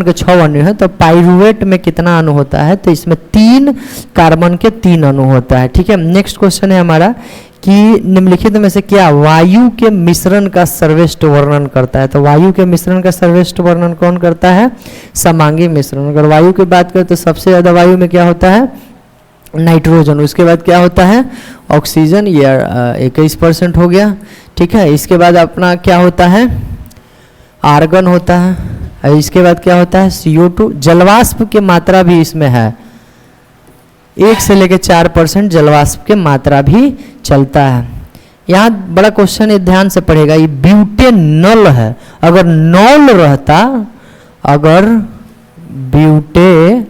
के 6 अणु है तो पाइरुवेट में कितना अणु होता है? तो इसमें 3 कार्बन के 3 अणु होता है, ठीक है। नेक्स्ट क्वेश्चन है हमारा कि निम्नलिखित में से क्या वायु के मिश्रण का सर्वश्रेष्ठ वर्णन करता है? तो वायु के मिश्रण का सर्वश्रेष्ठ वर्णन कौन करता है? समांगी मिश्रण। अगर वायु की बात करें तो सबसे ज़्यादा वायु में क्या होता है? नाइट्रोजन। उसके बाद क्या होता है? ऑक्सीजन, ये 21% हो गया, ठीक है। इसके बाद अपना क्या होता है? आर्गन होता है। इसके बाद क्या होता है? CO2। जलवाष्प की मात्रा भी इसमें है, 1 से लेकर 4% जलवाष्प की मात्रा भी चलता है। यहाँ बड़ा क्वेश्चन है, ध्यान से पढ़ेगा, ये ब्यूटेनॉल है। अगर नॉल रहता, अगर ब्यूटे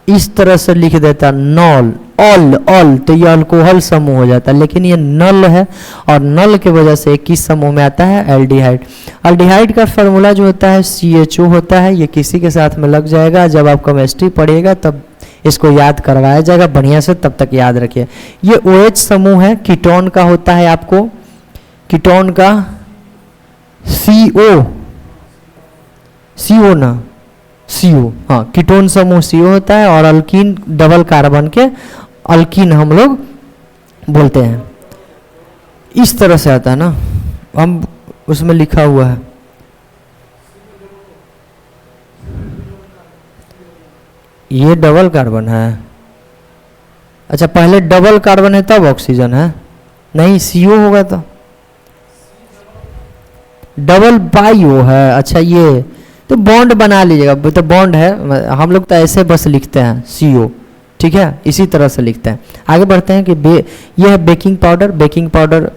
इस तरह से लिख देता नॉल, ऑल, तो ये अल्कोहल समूह हो जाता है, लेकिन ये नल है और नल के वजह से किस समूह में आता है? एल्डिहाइड। एल्डिहाइड का फॉर्मूला जो होता है CHO होता है। ये किसी के साथ में लग जाएगा, जब आप केमिस्ट्री पढ़िएगा तब इसको याद करवाया जाएगा बढ़िया से, तब तक याद रखिए। ये OH समूह है, कीटोन का होता है आपको, कीटोन का CO ना, CO, हाँ, कीटोन समूह CO होता है, और अल्कीन डबल कार्बन के अल्कीन हम लोग बोलते हैं। इस तरह से आता है ना, हम उसमें लिखा हुआ है, ये डबल कार्बन है। अच्छा, पहले डबल कार्बन है तब ऑक्सीजन है? नहीं, CO होगा तो डबल बाई O है। अच्छा, ये तो बॉन्ड बना लीजिएगा, तो बॉन्ड है, हम लोग तो ऐसे बस लिखते हैं CO, ठीक है, इसी तरह से लिखते हैं। आगे बढ़ते हैं कि यह है बेकिंग पाउडर। बेकिंग पाउडर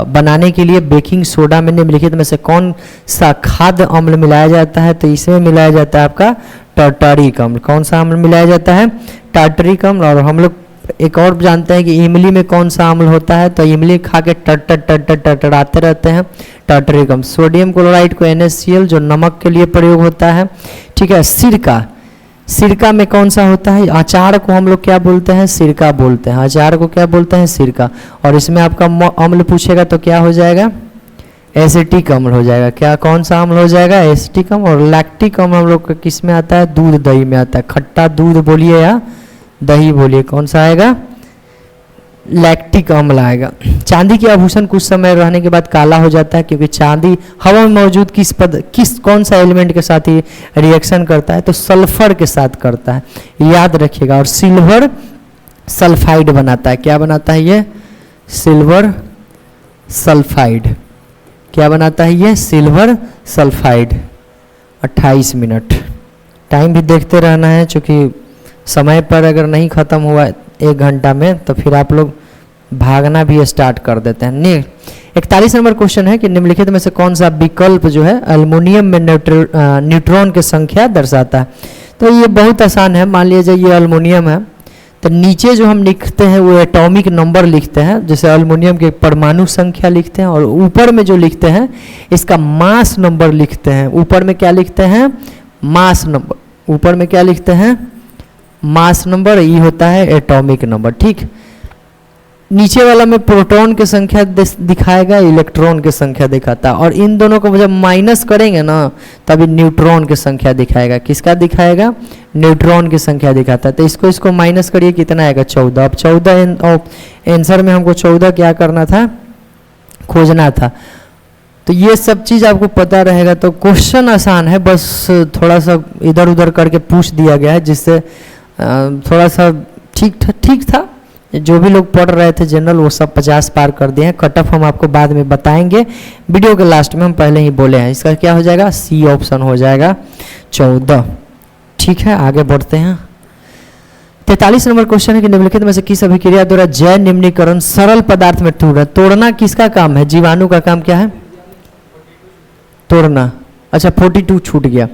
बनाने के लिए बेकिंग सोडा में निम्नलिखित में से कौन सा खाद्य अम्ल मिलाया जाता है? तो इसमें मिलाया जाता है आपका टार्टरिक अम्ल। कौन सा अम्ल मिलाया जाता है? टार्टरिक अम्ल। और हम लोग एक और जानते हैं कि इमली में कौन सा अम्ल होता है? तो इमली खा के टटराते रहते हैं, टार्टरिक अम्ल। सोडियम क्लोराइड को NaCl जो नमक के लिए प्रयोग होता है, ठीक है। सिरका में कौन सा होता है? अचार को हम लोग क्या बोलते हैं? सिरका बोलते हैं। अचार को क्या बोलते हैं? सिरका। और इसमें आपका अम्ल पूछेगा तो क्या हो जाएगा? एसिटिक अम्ल हो जाएगा। क्या, कौन सा अम्ल हो जाएगा? एसिटिक अम्ल। और लैक्टिक अम्ल हम लोग का किस में आता है? दूध दही में आता है। खट्टा दूध बोलिए या दही बोलिए, कौन सा आएगा? लैक्टिक अम्ल आएगा। चांदी के आभूषण कुछ समय रहने के बाद काला हो जाता है, क्योंकि चांदी हवा में मौजूद कौन सा एलिमेंट के साथ ही रिएक्शन करता है? तो सल्फर के साथ करता है, याद रखिएगा। और सिल्वर सल्फाइड बनाता है। क्या बनाता है ये? Silver sulphide. क्या बनाता है ये? Silver sulphide. 28 मिनट, टाइम भी देखते रहना है, चूँकि समय पर अगर नहीं ख़त्म हुआ 1 घंटा में तो फिर आप लोग भागना भी स्टार्ट कर देते हैं। 41 नंबर क्वेश्चन है कि निम्नलिखित में से कौन सा विकल्प जो है एल्युमिनियम में न्यूट्रॉन की संख्या दर्शाता है? तो ये बहुत आसान है। मान लीजिए ये एल्युमिनियम है, तो नीचे जो हम लिखते हैं वो एटॉमिक नंबर लिखते हैं, जैसे एल्युमिनियम की परमाणु संख्या लिखते हैं, और ऊपर में जो लिखते हैं इसका मास नंबर लिखते हैं। ऊपर में क्या लिखते हैं? Mass number. ऊपर में क्या लिखते हैं? Mass number. ये होता है एटॉमिक नंबर, ठीक। नीचे वाला में प्रोटॉन की संख्या दिखाएगा, इलेक्ट्रॉन की संख्या दिखाता है, और इन दोनों को जब माइनस करेंगे ना तभी न्यूट्रॉन की संख्या दिखाएगा। किसका दिखाएगा? न्यूट्रॉन की संख्या दिखाता है। तो इसको माइनस करिए, कितना आएगा? 14। अब 14 आंसर में हमको 14 क्या करना था? खोजना था। तो ये सब चीज़ आपको पता रहेगा तो क्वेश्चन आसान है, बस थोड़ा सा इधर उधर करके पूछ दिया गया है, जिससे थोड़ा सा ठीक था। जो भी लोग पढ़ रहे थे जनरल वो सब 50 पार कर दिए हैं। कट ऑफ हम आपको बाद में बताएंगे, वीडियो के लास्ट में हम पहले ही बोले हैं। इसका क्या हो जाएगा? सी ऑप्शन हो जाएगा 14। ठीक है, आगे बढ़ते हैं। 43 नंबर क्वेश्चन है कि निम्नलिखित में से किस अभिक्रिया द्वारा जैव निम्नीकरण सरल पदार्थ में तोड़ना किसका काम है? जीवाणु का काम क्या है? तोड़ना। अच्छा 42 छूट गया,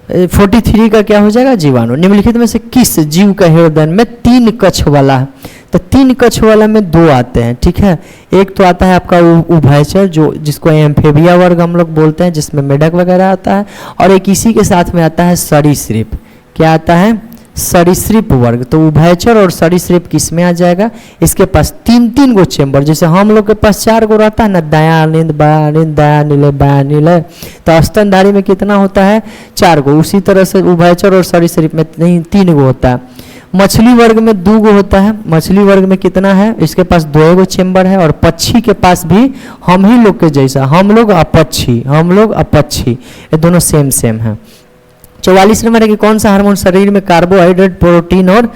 43 का क्या हो जाएगा? जीवाणु। निम्नलिखित में से किस जीव का हृदय में 3 कक्ष वाला है? तो 3 कक्ष वाला में 2 आते हैं। ठीक है, एक तो आता है आपका उभयचर, जिसको एम्फेबिया वर्ग हम लोग बोलते हैं, जिसमें मेढक वगैरह आता है, और एक इसी के साथ में आता है सरीसृप। क्या आता है? सरीसृप वर्ग। तो उभयचर और सरीसृप किस में आ जाएगा? इसके पास 3 गो चेंबर, जैसे हम लोग के पास 4 गो रहता है ना, दायां अलिंद, बायां अलिंद, दायां नीले, बायां नीले। तो स्तनधारी में कितना होता है? 4 गो। उसी तरह से उभयचर और सरीसृप में 3 गो होता है। मछली वर्ग में 2 गो होता है। मछली वर्ग में कितना है? इसके पास 2 गो चेंबर है। और पक्षी के पास भी हम ही लोग के जैसा, हम लोग अपक्षी, ये दोनों सेम है। 44 नंबर है कि कौन सा हार्मोन शरीर में कार्बोहाइड्रेट, प्रोटीन और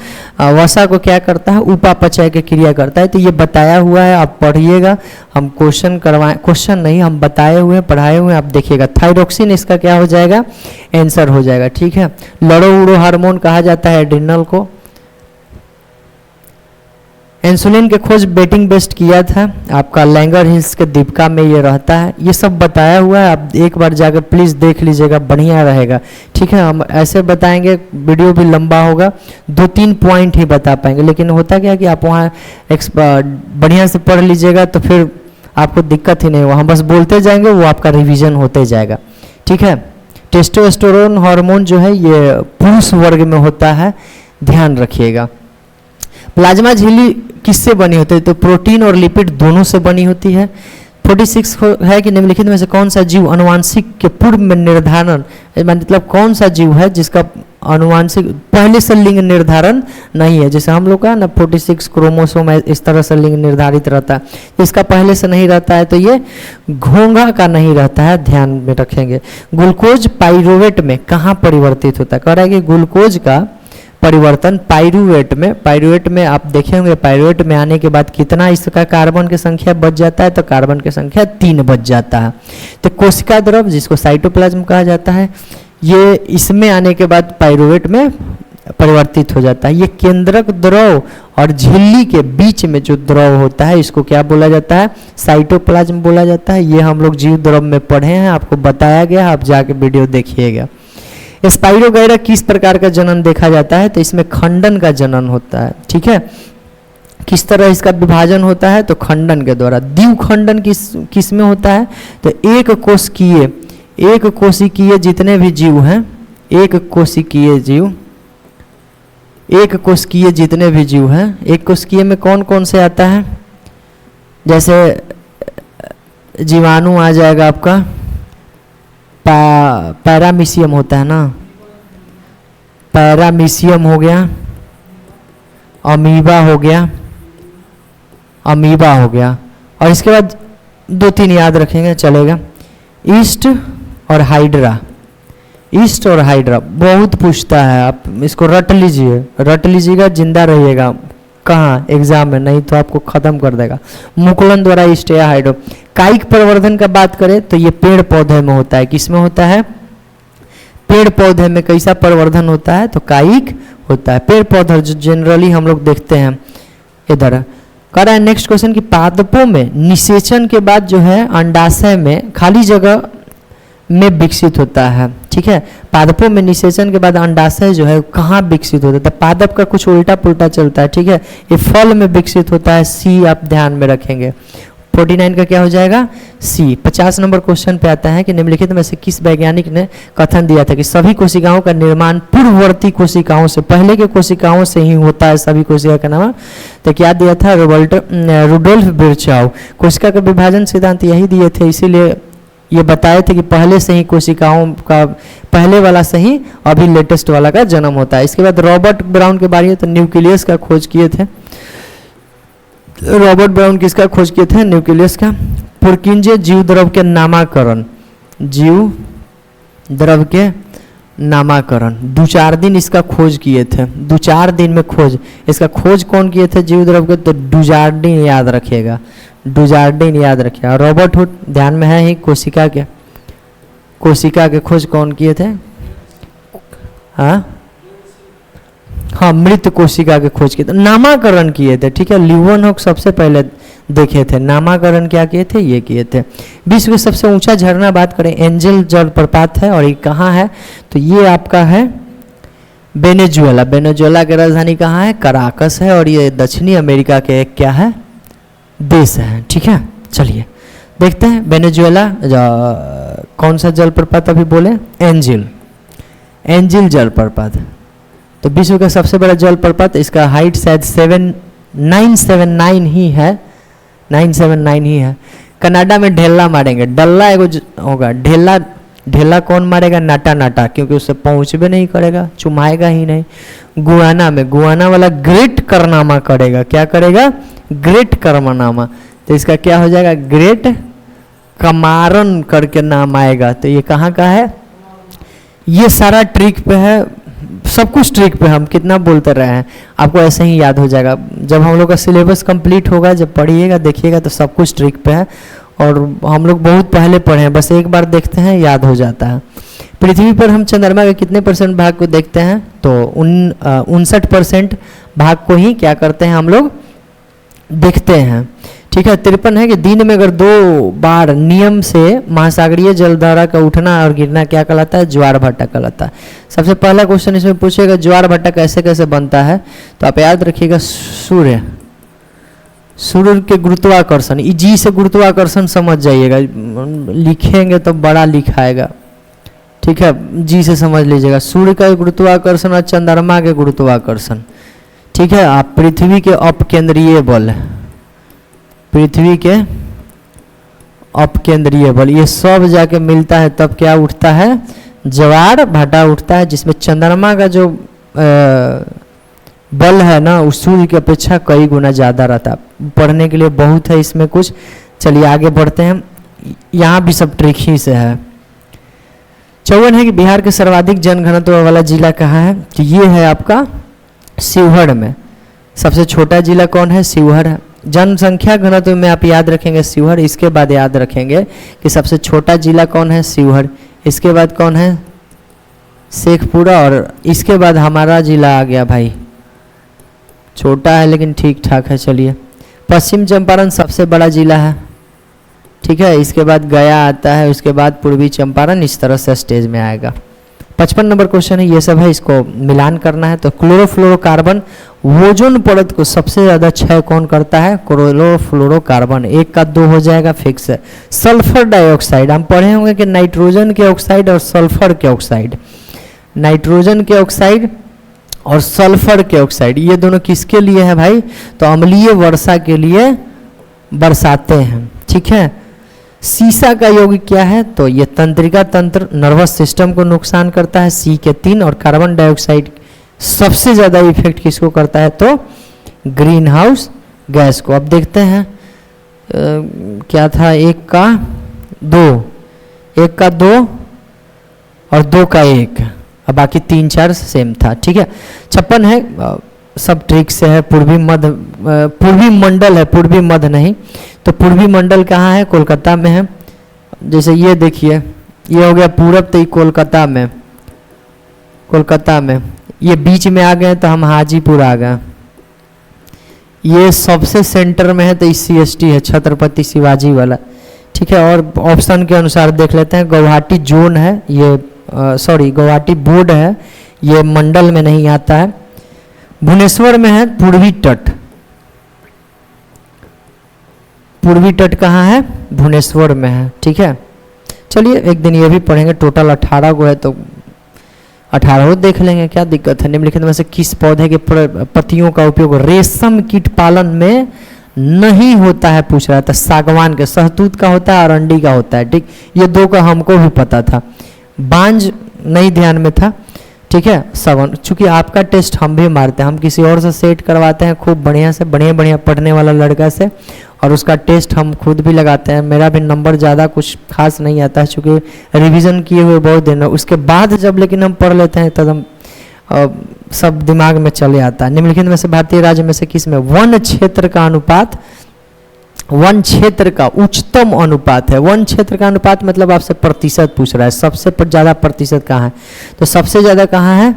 वसा को क्या करता है? उपापचय की क्रिया करता है। तो ये बताया हुआ है, आप पढ़िएगा। हम क्वेश्चन नहीं, हम बताए हुए पढ़ाए हुए, आप देखिएगा। थायरोक्सिन इसका क्या हो जाएगा? आंसर हो जाएगा। ठीक है, लड़ो उड़ो हार्मोन कहा जाता है एड्रिनल को। इंसुलिन के खोज बेटिंग बेस्ट किया था आपका लैंगर हिल्स के दीपिका में, ये रहता है। ये सब बताया हुआ है, आप एक बार जाकर प्लीज़ देख लीजिएगा, बढ़िया रहेगा। ठीक है, हम ऐसे बताएंगे, वीडियो भी लंबा होगा, 2-3 पॉइंट ही बता पाएंगे। लेकिन होता क्या कि आप वहाँ बढ़िया से पढ़ लीजिएगा तो फिर आपको दिक्कत ही नहीं होगा। हम बस बोलते जाएंगे, वो आपका रिविजन होते जाएगा। ठीक है, टेस्टोस्टेरोन हार्मोन जो है ये पुरुष वर्ग में होता है, ध्यान रखिएगा। प्लाज्मा झिल्ली किससे बनी होती है? तो प्रोटीन और लिपिड दोनों से बनी होती है। 46 है कि निम्नलिखित में से कौन सा जीव अनुवांशिक के पूर्व में निर्धारण, मतलब कौन सा जीव है जिसका अनुवांशिक पहले से लिंग निर्धारण नहीं है? जैसे हम लोग का ना 46 क्रोमोसोम इस तरह से लिंग निर्धारित रहता है, इसका पहले से नहीं रहता है, तो ये घोंघा का नहीं रहता है, ध्यान में रखेंगे। ग्लूकोज पाइरूवेट में कहाँ परिवर्तित होता है? कह रहा है कि ग्लूकोज का परिवर्तन पाइरूवेट में आप देखे होंगे, पाइरूवेट में आने के बाद कितना इसका कार्बन की संख्या बच जाता है? तो कार्बन की संख्या 3 बच जाता है। तो कोशिका द्रव, जिसको साइटोप्लाज्म कहा जाता है, ये इसमें आने के बाद पाइरूवेट में परिवर्तित हो जाता है। ये केंद्रक द्रव और झिल्ली के बीच में जो द्रव होता है, इसको क्या बोला जाता है? साइटोप्लाज्म बोला जाता है। ये हम लोग जीव द्रव में पढ़े हैं, आपको बताया गया, आप जाके वीडियो देखिएगा। स्पाइरोगैरा किस प्रकार का जनन देखा जाता है? तो इसमें खंडन का जनन होता है। ठीक है, किस तरह इसका विभाजन होता है? तो खंडन के द्वारा। द्विखंडन किस में होता है? तो एक कोशिकीय जितने भी जीव हैं, एक कोशिकीय जितने भी जीव हैं, एक कोशिकीय में कौन कौन से आता है? जैसे जीवाणु आ जाएगा आपका, पैरामीशियम होता है ना, पैरामीशियम हो गया, अमीबा हो गया, और इसके बाद 2-3 याद रखेंगे चलेगा, ईस्ट और हाइड्रा बहुत पूछता है, आप इसको रट लीजिएगा, जिंदा रहिएगा। कहाँ? एग्जाम में, नहीं तो आपको खत्म कर देगा। मुकुलन द्वारा ईस्ट या हाइड्रो। कायिक प्रवर्धन का बात करें तो ये पेड़ पौधे में होता है। किस में होता है? पेड़ पौधे में कैसा प्रवर्धन होता है? तो कायिक होता है। पेड़ पौधे जो जनरली हम लोग देखते हैं इधर। कह रहा है नेक्स्ट क्वेश्चन कि पादपों में निषेचन के बाद जो है अंडाशय में खाली जगह में विकसित होता है। ठीक है, पादपों में निषेचन के बाद अंडाशय जो है कहाँ विकसित होता है? तो पादप का कुछ उल्टा पुल्टा चलता है। ठीक है, ये फल में विकसित होता है, सी आप ध्यान में रखेंगे। 49 का क्या हो जाएगा सी। 50 नंबर क्वेश्चन पे आता है कि निम्नलिखित में से किस वैज्ञानिक ने कथन दिया था कि सभी कोशिकाओं का निर्माण पूर्ववर्ती कोशिकाओं से, पहले के कोशिकाओं से ही होता है सभी कोशिका का नाम। तो क्या दिया था रुडोल्फ विर्चाउ। कोशिका का विभाजन सिद्धांत यही दिए थे, इसीलिए ये बताए थे कि पहले से ही कोशिकाओं का, पहले वाला से ही अभी लेटेस्ट वाला का जन्म होता है। इसके बाद रॉबर्ट ब्राउन के बारे में तो न्यूक्लियस का खोज किए थे। रॉबर्ट ब्राउन किसका खोज किए थे न्यूक्लियस का। पुरकिंजे जीव द्रव के नामाकरण, जीव द्रव के नामाकरण 2-4 दिन इसका खोज किए थे, 2-4 दिन में खोज। इसका खोज कौन किए थे जीव द्रव के, तो डुजार्डिन याद रखिएगा, डुजार्डिन याद रखिएगा। रॉबर्ट हुड ध्यान में है ही, कोशिका के खोज कौन किए थे, हाँ मृत कोशिका के खोज किए थे, नामाकरण किए थे, ठीक है। ल्यूवेनहॉक सबसे पहले देखे थे, नामाकरण क्या किए थे, ये किए थे। विश्व के सबसे ऊंचा झरना बात करें, एंजल जलप्रपात है, और ये कहाँ है, तो ये आपका है वेनेजुएला। वेनेजुएला की राजधानी कहाँ है, कराकस है, और ये दक्षिणी अमेरिका के एक क्या है देश है, ठीक है। चलिए देखते हैं वेनेजुएला कौन सा जलप्रपात अभी बोले, एंजिल जलप्रपात। तो विश्व का सबसे बड़ा जलप्रपात, इसका हाइट शायद 979 ही है, 979 ही है। कनाडा में ढेला मारेंगे, डल्ला एगो होगा, ढेला कौन मारेगा, नाटा, क्योंकि उससे पहुँच भी नहीं करेगा, चुमाएगा ही नहीं। गुआना वाला ग्रेट करनामा करेगा, क्या करेगा, ग्रेट करनामा। तो इसका क्या हो जाएगा, ग्रेट कमारन करके नाम आएगा। तो ये कहाँ का है, ये सारा ट्रिक पे है, सब कुछ ट्रिक पे, हम कितना बोलते रहे हैं, आपको ऐसे ही याद हो जाएगा। जब हम लोग का सिलेबस कंप्लीट होगा, जब पढ़िएगा देखिएगा तो सब कुछ ट्रिक पे है, और हम लोग बहुत पहले पढ़े हैं, बस एक बार देखते हैं याद हो जाता है। पृथ्वी पर हम चंद्रमा के कितने % भाग को देखते हैं, तो 59% भाग को ही क्या करते हैं हम लोग देखते हैं, ठीक है। 53 है कि दिन में अगर 2 बार नियम से महासागरीय जलधारा का उठना और गिरना क्या कहलाता है, ज्वार भाटा कहलाता है। सबसे पहला क्वेश्चन इसमें पूछेगा ज्वार भाटा कैसे कैसे बनता है, तो आप याद रखिएगा सूर्य के गुरुत्वाकर्षण, जी से गुरुत्वाकर्षण समझ जाइएगा, लिखेंगे तो बड़ा लिखाएगा, ठीक है, जी से समझ लीजिएगा। सूर्य का गुरुत्वाकर्षण और चंद्रमा के गुरुत्वाकर्षण, ठीक है। आप पृथ्वी के अपकेंद्रीय बल, पृथ्वी के अपकेंद्रीय बल, ये सब जाके मिलता है तब क्या उठता है, ज्वार भाटा उठता है, जिसमें चंद्रमा का जो बल है ना, उस सूर्य की अपेक्षा कई गुना ज़्यादा रहता है। पढ़ने के लिए बहुत है इसमें कुछ। चलिए आगे बढ़ते हैं, यहाँ भी सब ट्रिक ही से है। 54 है कि बिहार के सर्वाधिक जनघनत्व वाला जिला कहाँ है, तो ये है आपका शिवहर में। सबसे छोटा जिला कौन है, शिवहर है। जनसंख्या घनत्व में आप याद रखेंगे शिवहर, इसके बाद याद रखेंगे कि सबसे छोटा जिला कौन है, शिवहर, इसके बाद कौन है, शेखपुरा, और इसके बाद हमारा जिला आ गया भाई, छोटा है लेकिन ठीक ठाक है। चलिए पश्चिम चंपारण सबसे बड़ा जिला है, ठीक है। इसके बाद गया आता है, उसके बाद पूर्वी चंपारण, इस तरह से स्टेज में आएगा। 55 नंबर क्वेश्चन है, ये सब है, इसको मिलान करना है। तो क्लोरोफ्लोरोकार्बन ओजोन परत को सबसे ज़्यादा क्षय कौन करता है, क्लोरोफ्लोरोकार्बन। 1 का 2 हो जाएगा फिक्स है। सल्फर डाइऑक्साइड हम पढ़े होंगे कि नाइट्रोजन के ऑक्साइड और सल्फर के ऑक्साइड, नाइट्रोजन के ऑक्साइड और सल्फर के ऑक्साइड, ये दोनों किसके लिए है भाई, तो अम्लीय वर्षा के लिए बरसाते हैं, ठीक है। सीसा का यौगिक क्या है, तो ये तंत्रिका तंत्र, नर्वस सिस्टम को नुकसान करता है, C के 3। और कार्बन डाइऑक्साइड सबसे ज़्यादा इफेक्ट किसको करता है, तो ग्रीन हाउस गैस को। अब देखते हैं क्या था, 1 का 2, 1 का 2 और 2 का 1, और बाकी 3 4 सेम था, ठीक है। 56 है, सब ट्रिक से है, पूर्वी मंडल है, पूर्वी मध्य नहीं। तो पूर्वी मंडल कहाँ है, कोलकाता में है। जैसे ये देखिए, ये हो गया पूरब, तो ये कोलकाता में, ये बीच में आ गए तो हम हाजीपुर आ गए। ये सबसे सेंटर में है तो CST है, छत्रपति शिवाजी वाला, ठीक है। और ऑप्शन के अनुसार देख लेते हैं, गुवाहाटी जोन है ये, गुवाहाटी बोर्ड है, ये मंडल में नहीं आता है। भुवनेश्वर में है पूर्वी तट, पूर्वी तट कहाँ है? भुवनेश्वर में है। ठीक है, चलिए एक दिन ये भी पढ़ेंगे। टोटल 18 को है तो 18 देख लेंगे, क्या दिक्कत है। निम्नलिखित में से किस पौधे के पत्तियों का उपयोग रेशम कीट पालन में नहीं होता है, पूछ रहा है। तो सागवान के, सहतूत का होता है, अरंडी का होता है। ठीक, ये दो का हमको भी पता था, बांज नहीं ध्यान में था। ठीक है, सागवान। चूंकि आपका टेस्ट हम भी मारते हैं, हम किसी और से सेट करवाते हैं खूब बढ़िया से, बढ़िया पढ़ने वाला लड़का से, और उसका टेस्ट हम खुद भी लगाते हैं। मेरा भी नंबर ज़्यादा कुछ खास नहीं आता है, चूँकि रिवीजन किए हुए बहुत दिन है। उसके बाद जब लेकिन हम पढ़ लेते हैं तब हम सब दिमाग में चले आता है। निम्नलिखित में से भारतीय राज्य में से किस में वन क्षेत्र का अनुपात, वन क्षेत्र का उच्चतम अनुपात है? वन क्षेत्र का अनुपात मतलब आपसे प्रतिशत पूछ रहा है, सबसे ज़्यादा प्रतिशत कहाँ है? तो सबसे ज़्यादा कहाँ है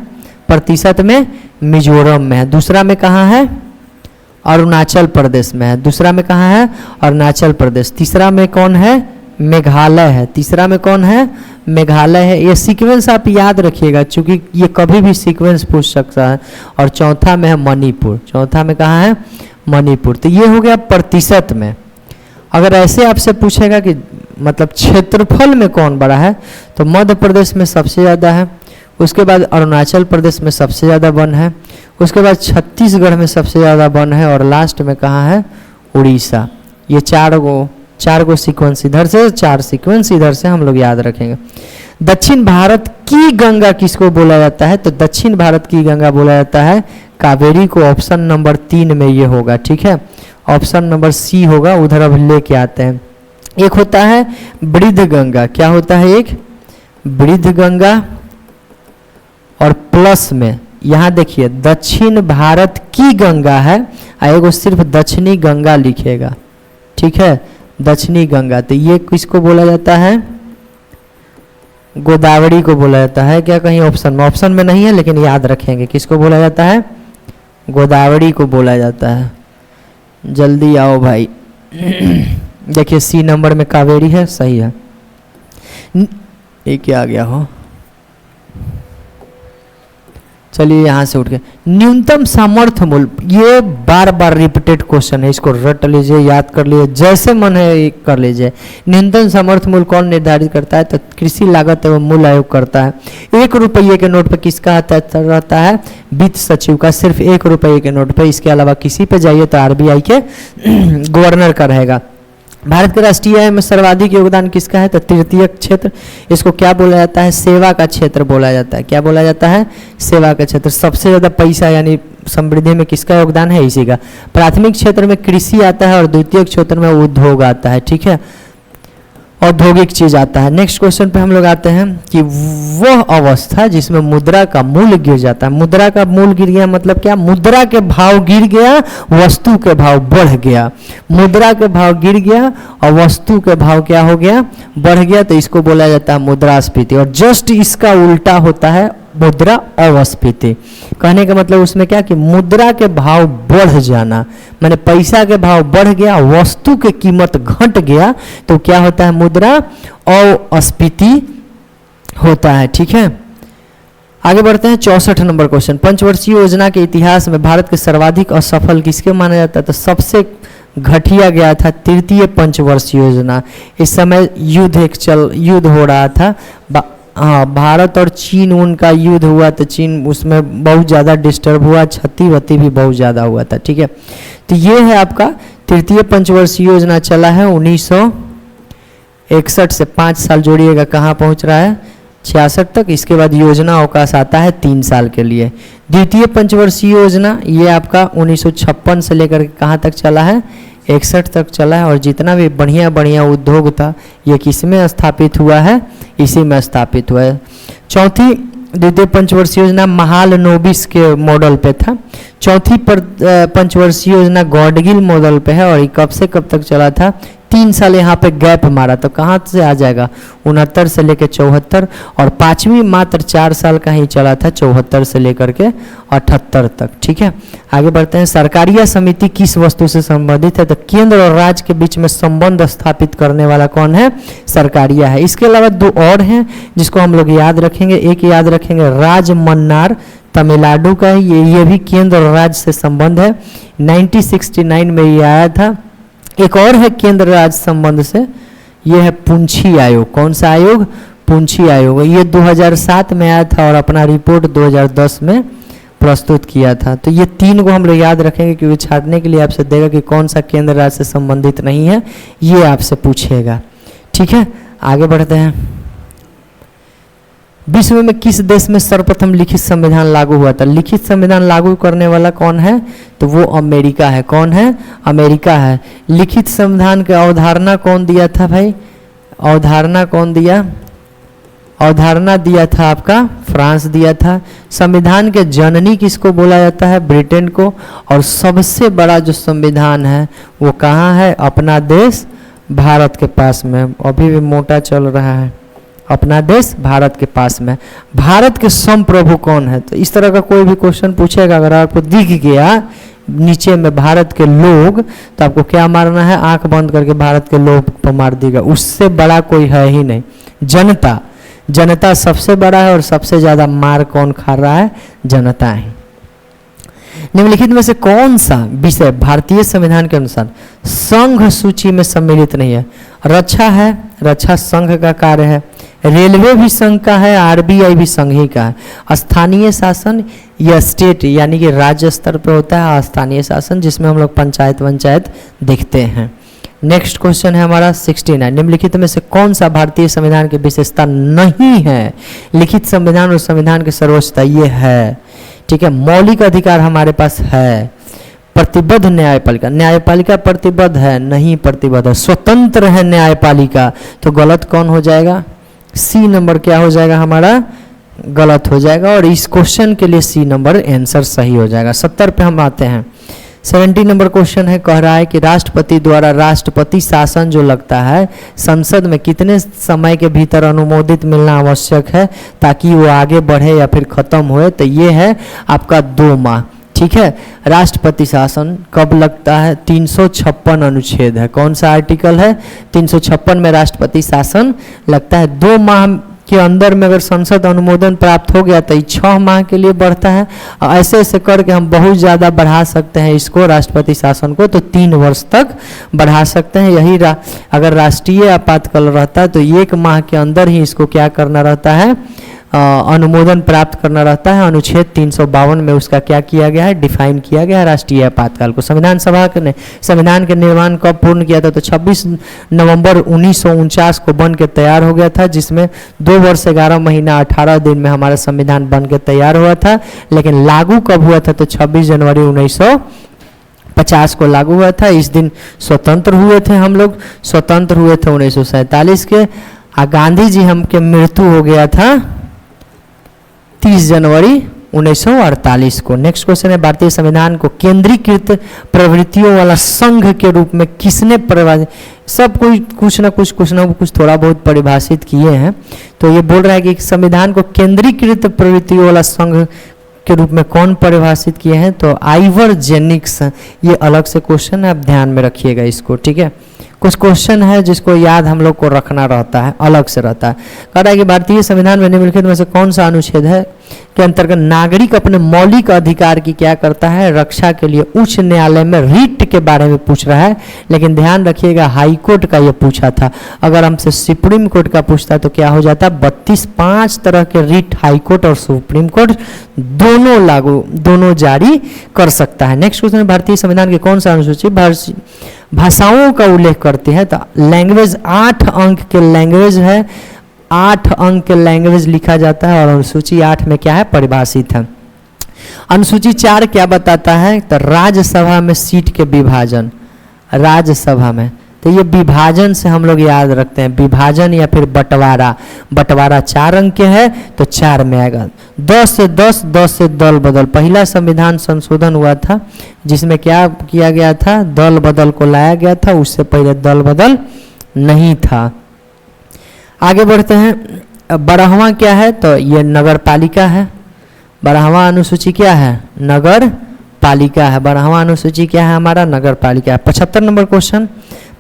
प्रतिशत में? मिजोरम में है। दूसरा में कहाँ है? अरुणाचल प्रदेश में है। दूसरा में कहाँ है? अरुणाचल प्रदेश। तीसरा में कौन है? मेघालय है। तीसरा में कौन है? मेघालय है। ये सीक्वेंस आप याद रखिएगा, क्योंकि ये कभी भी सीक्वेंस पूछ सकता है। और चौथा में है मणिपुर। चौथा में कहाँ है? मणिपुर। तो ये हो गया प्रतिशत में। अगर ऐसे आपसे पूछेगा कि मतलब क्षेत्रफल में कौन बड़ा है, तो मध्य प्रदेश में सबसे ज़्यादा है, उसके बाद अरुणाचल प्रदेश में सबसे ज़्यादा वन है, उसके बाद छत्तीसगढ़ में सबसे ज़्यादा वन है, और लास्ट में कहाँ है? उड़ीसा। ये चार गो सीक्वेंस इधर से, 4 सीक्वेंस इधर से हम लोग याद रखेंगे। दक्षिण भारत की गंगा किसको बोला जाता है? तो दक्षिण भारत की गंगा बोला जाता है कावेरी को। ऑप्शन नंबर 3 में ये होगा। ठीक है, ऑप्शन नंबर सी होगा, उधर अब लेके आते हैं। एक होता है वृद्ध गंगा। क्या होता है? एक वृद्ध गंगा, और प्लस में यहाँ देखिए दक्षिण भारत की गंगा है, एगो सिर्फ दक्षिणी गंगा लिखेगा। ठीक है, दक्षिणी गंगा। तो ये किसको बोला जाता है? गोदावरी को बोला जाता है। क्या कहीं ऑप्शन में नहीं है, लेकिन याद रखेंगे किसको बोला जाता है? गोदावरी को बोला जाता है। जल्दी आओ भाई। देखिए सी नंबर में कावेरी है, सही है। ये क्या आ गया हो? चलिए यहाँ से उठ के न्यूनतम सामर्थ्य मूल्य, ये बार बार रिपीटेड क्वेश्चन है, इसको रट लीजिए, याद कर लीजिए, जैसे मन है कर लीजिए। न्यूनतम सामर्थ्य मूल्य कौन निर्धारित करता है? तो कृषि लागत एवं मूल्य आयोग करता है। 1 रुपये के नोट पर किसका हस्ताक्षर रहता है? वित्त सचिव का, सिर्फ 1 रुपये के नोट पर। इसके अलावा किसी पे जाइए तो RBI के गवर्नर का रहेगा। भारत के राष्ट्रीय आय में सर्वाधिक योगदान किसका है? तो तृतीय क्षेत्र। इसको क्या बोला जाता है? सेवा का क्षेत्र बोला जाता है। क्या बोला जाता है? सेवा का क्षेत्र। सबसे ज़्यादा पैसा यानी समृद्धि में किसका योगदान है? इसी का। प्राथमिक क्षेत्र में कृषि आता है, और द्वितीय क्षेत्र में उद्योग आता है। ठीक है, औद्योगिक चीज आता है। नेक्स्ट क्वेश्चन पे हम लोग आते हैं कि वह अवस्था जिसमें मुद्रा का मूल्य गिर जाता है। मुद्रा का मूल्य गिर गया मतलब क्या? मुद्रा के भाव गिर गया, वस्तु के भाव बढ़ गया। मुद्रा के भाव गिर गया और वस्तु के भाव क्या हो गया? बढ़ गया। तो इसको बोला जाता है मुद्रास्फीति। और जस्ट इसका उल्टा होता है मुद्रा अवस्फीति। कहने का मतलब उसमें क्या कि मुद्रा के भाव बढ़ जाना, माने पैसा के भाव बढ़ गया, वस्तु की कीमत घट गया, तो क्या होता है? मुद्रा अवस्फीति होता है। ठीक है, आगे बढ़ते हैं। 64 नंबर क्वेश्चन। पंचवर्षीय योजना के इतिहास में भारत के सर्वाधिक असफल किसके माना जाता है? तो सबसे घटिया गया था तृतीय पंचवर्षीय योजना। इस समय युद्ध हो रहा था। हाँ, भारत और चीन उनका युद्ध हुआ, तो चीन उसमें बहुत ज़्यादा डिस्टर्ब हुआ, क्षति वति भी बहुत ज़्यादा हुआ था। ठीक है, तो ये है आपका तृतीय पंचवर्षीय योजना चला है 1961 से। 5 साल जोड़िएगा, कहाँ पहुँच रहा है? 66 तक। इसके बाद योजना अवकाश आता है 3 साल के लिए। द्वितीय पंचवर्षीय योजना ये आपका 1956 से लेकर कहाँ तक चला है? 61 तक चला है। और जितना भी बढ़िया बढ़िया उद्योग था ये किस में स्थापित हुआ है? इसी में स्थापित हुआ है। चौथी द्वितीय पंचवर्षीय योजना महालनोबिस के मॉडल पे था। चौथी पंचवर्षीय योजना गॉडगिल मॉडल पे है। और ये कब से कब तक चला था? 3 साल यहाँ पे गैप मारा, तो कहाँ से आ जाएगा? 69 से लेकर 74। और 5वीं मात्र 4 साल का ही चला था, 74 से लेकर के 78 तक। ठीक है, आगे बढ़ते हैं। सरकारिया समिति किस वस्तु से संबंधित है? तो केंद्र और राज्य के बीच में संबंध स्थापित करने वाला कौन है? सरकारिया है। इसके अलावा 2 और हैं जिसको हम लोग याद रखेंगे। एक याद रखेंगे राजमन्नार, तमिलनाडु का है। ये भी केंद्र और राज्य से संबंध है। 1969 में ये आया था। एक और है केंद्र राज्य संबंध से, ये है पुंछी आयोग। कौन सा आयोग? पुंछी आयोग। ये 2007 में आया था और अपना रिपोर्ट 2010 में प्रस्तुत किया था। तो ये 3 को हम लोग याद रखेंगे क्योंकि छाटने के लिए आपसे देगा कि कौन सा केंद्र राज्य से संबंधित नहीं है, ये आपसे पूछेगा। ठीक है, आगे बढ़ते हैं। विश्व में किस देश में सर्वप्रथम लिखित संविधान लागू हुआ था? लिखित संविधान लागू करने वाला कौन है? तो वो अमेरिका है। कौन है? अमेरिका है। लिखित संविधान की अवधारणा कौन दिया था भाई? अवधारणा कौन दिया? अवधारणा दिया था आपका फ्रांस दिया था। संविधान के जननी किसको बोला जाता है? ब्रिटेन को। और सबसे बड़ा जो संविधान है वो कहाँ है? अपना देश भारत के पास में। अभी भी मोटा चल रहा है। अपना देश भारत के पास में। भारत के संप्रभु कौन है? तो इस तरह का कोई भी क्वेश्चन पूछेगा, अगर आपको दिख गया नीचे में भारत के लोग, तो आपको क्या मारना है? आंख बंद करके भारत के लोग पर मार देगा। उससे बड़ा कोई है ही नहीं। जनता, जनता सबसे बड़ा है और सबसे ज्यादा मार कौन खा रहा है? जनता है। निम्नलिखित में से कौन सा विषय भारतीय संविधान के अनुसार संघ सूची में सम्मिलित नहीं है? रक्षा है, रक्षा संघ का कार्य है। रेलवे भी संघ का है, आरबीआई भी संघ ही का है। स्थानीय शासन या स्टेट यानी कि राज्य स्तर पर होता है स्थानीय शासन, जिसमें हम लोग पंचायत देखते हैं। नेक्स्ट क्वेश्चन है हमारा 69। निम्नलिखित में से कौन सा भारतीय संविधान की विशेषता नहीं है? लिखित संविधान और संविधान की सर्वोच्चता ये है। ठीक है, मौलिक अधिकार हमारे पास है। प्रतिबद्ध न्यायपालिका, न्यायपालिका प्रतिबद्ध है? नहीं प्रतिबद्ध है। स्वतंत्र है न्यायपालिका, तो गलत कौन हो जाएगा? सी नंबर क्या हो जाएगा हमारा? गलत हो जाएगा। और इस क्वेश्चन के लिए सी नंबर आंसर सही हो जाएगा। 70 पे हम आते हैं। 70 नंबर क्वेश्चन है, कह रहा है कि राष्ट्रपति द्वारा राष्ट्रपति शासन जो लगता है संसद में कितने समय के भीतर अनुमोदित मिलना आवश्यक है ताकि वो आगे बढ़े या फिर खत्म होए? तो ये है आपका 2 माह। ठीक है, राष्ट्रपति शासन कब लगता है? 356 अनुच्छेद है। कौन सा आर्टिकल है? 356 में राष्ट्रपति शासन लगता है। 2 माह के अंदर में अगर संसद अनुमोदन प्राप्त हो गया तो 6 माह के लिए बढ़ता है। और ऐसे ऐसे करके हम बहुत ज़्यादा बढ़ा सकते हैं इसको, राष्ट्रपति शासन को, तो 3 वर्ष तक बढ़ा सकते हैं। यही अगर राष्ट्रीय आपातकाल रहता है तो 1 माह के अंदर ही इसको क्या करना रहता है? अनुमोदन प्राप्त करना रहता है। अनुच्छेद 352 में उसका क्या किया गया है? डिफाइन किया गया है राष्ट्रीय आपातकाल को। संविधान सभा ने संविधान के निर्माण कब पूर्ण किया था? तो 26 नवंबर 1949 को बन के तैयार हो गया था, जिसमें 2 वर्ष 11 महीना 18 दिन में हमारा संविधान बन के तैयार हुआ था। लेकिन लागू कब हुआ था? तो 26 जनवरी 1950 को लागू हुआ था। इस दिन स्वतंत्र हुए थे हम लोग। स्वतंत्र हुए थे 1947 के। गांधी जी हम के मृत्यु हो गया था 30 जनवरी 1948 को। नेक्स्ट क्वेश्चन है, भारतीय संविधान को केंद्रीकृत प्रवृत्तियों वाला संघ के रूप में किसने परिभाषित? सब कोई कुछ ना कुछ थोड़ा बहुत परिभाषित किए हैं। तो ये बोल रहा है कि संविधान को केंद्रीकृत प्रवृत्तियों वाला संघ के रूप में कौन परिभाषित किए हैं? तो आइवर जेनिक्स। ये अलग से क्वेश्चन है, आप ध्यान में रखिएगा इसको। ठीक है, कुछ क्वेश्चन है जिसको याद हम लोग को रखना रहता है, अलग से रहता है। कह रहा है कि भारतीय संविधान में निम्नलिखित में से कौन सा अनुच्छेद है के अंतर्गत नागरिक अपने मौलिक अधिकार की क्या करता है? रक्षा के लिए उच्च न्यायालय में रिट के बारे में पूछ रहा है। लेकिन ध्यान रखिएगा हाई कोर्ट का ये पूछा था। अगर हमसे सुप्रीम कोर्ट का पूछता तो क्या हो जाता? 5 तरह के रिट हाई कोर्ट और सुप्रीम कोर्ट दोनों जारी कर सकता है। नेक्स्ट क्वेश्चन, भारतीय संविधान के कौन सा अनुसूची भाषाओं का उल्लेख करती है? तो लैंग्वेज 8 अंक के लैंग्वेज है। 8 अंक के लैंग्वेज लिखा जाता है और अनुसूची 8 में क्या है? परिभाषित है। अनुसूची 4 क्या बताता है? तो राज्यसभा में सीट के विभाजन। राज्यसभा में तो ये विभाजन से हम लोग याद रखते हैं, विभाजन या फिर बंटवारा। बंटवारा 4 अंक के है तो 4 में आएगा। 10 से 10, 10 से दल बदल। पहला संविधान संशोधन हुआ था जिसमें क्या किया गया था? दल बदल को लाया गया था। उससे पहले दल बदल नहीं था। आगे बढ़ते हैं। 12वां क्या है? तो ये नगर पालिका है। 12वां अनुसूची क्या है? नगर पालिका है। 12वां अनुसूची क्या है हमारा? नगर पालिका है। 75 नंबर क्वेश्चन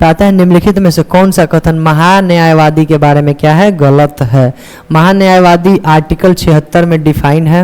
आता है, निम्नलिखित में से कौन सा कथन महान्यायवादी के बारे में क्या है? गलत है। महान्यायवादी आर्टिकल 76 में डिफाइन है।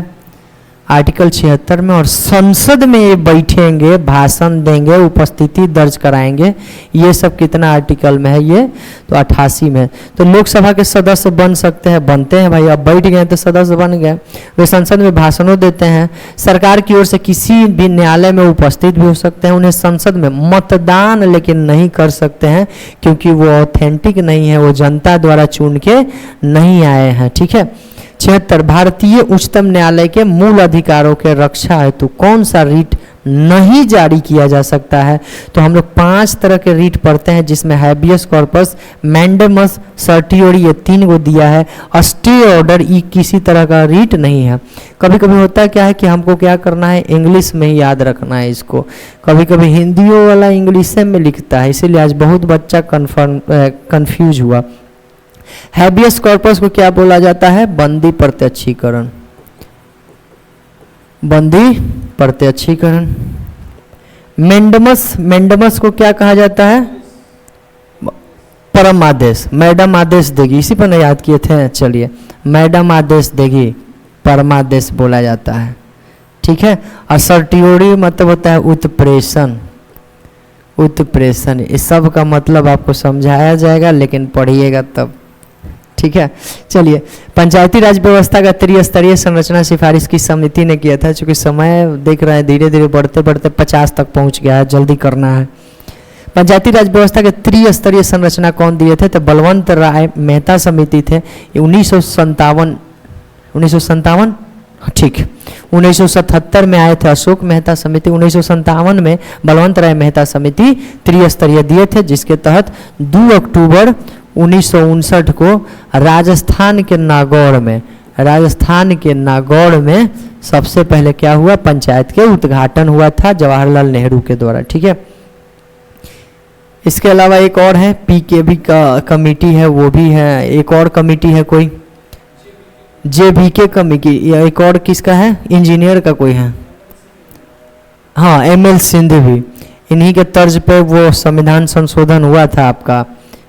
आर्टिकल 76 में, और संसद में ये बैठेंगे, भाषण देंगे, उपस्थिति दर्ज कराएंगे, ये सब कितना आर्टिकल में है? ये तो 88 में। तो लोकसभा के सदस्य बन सकते हैं, बनते हैं भाई, अब बैठ गए तो सदस्य बन गए। वे संसद में भाषणों देते हैं, सरकार की ओर से किसी भी न्यायालय में उपस्थित भी हो सकते हैं। उन्हें संसद में मतदान लेकिन नहीं कर सकते हैं, क्योंकि वो ऑथेंटिक नहीं है, वो जनता द्वारा चुन के नहीं आए हैं। ठीक है। 76, भारतीय उच्चतम न्यायालय के मूल अधिकारों के रक्षा हेतु कौन सा रीट नहीं जारी किया जा सकता है? तो हम लोग 5 तरह के रीट पढ़ते हैं, जिसमें हैबियस कॉर्पस, मैंडेमस, सर्टियोरी, ये 3 को दिया है। स्टे ऑर्डर, ये किसी तरह का रीट नहीं है। कभी कभी होता है क्या है कि हमको क्या करना है, इंग्लिश में ही याद रखना है इसको। कभी कभी हिंदियों वाला इंग्लिश में लिखता है, इसीलिए आज बहुत बच्चा कन्फ्यूज हुआ। हैबियस कॉर्पस को क्या बोला जाता है? बंदी प्रत्यक्षीकरण, बंदी प्रत्यक्षीकरण। मेंडमस को क्या कहा जाता है? परम आदेश, मैडम आदेश देगी, इसी पर न याद किए थे, चलिए मैडम आदेश देगी, परमादेश बोला जाता है। ठीक है। और सर्टियोरी मतलब होता है उत्प्रेषण, उत्प्रेषण। इस सब का मतलब आपको समझाया जाएगा, लेकिन पढ़िएगा तब। ठीक है। चलिए, पंचायती राज व्यवस्था का त्रिस्तरीय संरचना सिफारिश की समिति ने किया था। चूंकि समय देख रहे हैं धीरे धीरे बढ़ते बढ़ते 50 तक पहुंच गया है, जल्दी करना है। पंचायती राज व्यवस्था के त्रिस्तरीय संरचना कौन दिए थे? तो बलवंत राय मेहता समिति थे। 1957 ठीक, 1977 में आए थे अशोक मेहता समिति। 1957 में बलवंत राय मेहता समिति त्रिस्तरीय दिए थे, जिसके तहत 2 अक्टूबर 1959 को राजस्थान के नागौर में सबसे पहले क्या हुआ? पंचायत के उद्घाटन हुआ था जवाहरलाल नेहरू के द्वारा। ठीक है। इसके अलावा एक और है, पीकेबी का कमेटी है, वो भी है। एक और कमेटी है कोई, जेबीके कमेटी, या एक और किसका है? इंजीनियर का कोई है, हाँ ML सिंघवी। इन्हीं के तर्ज पे वो संविधान संशोधन हुआ था आपका।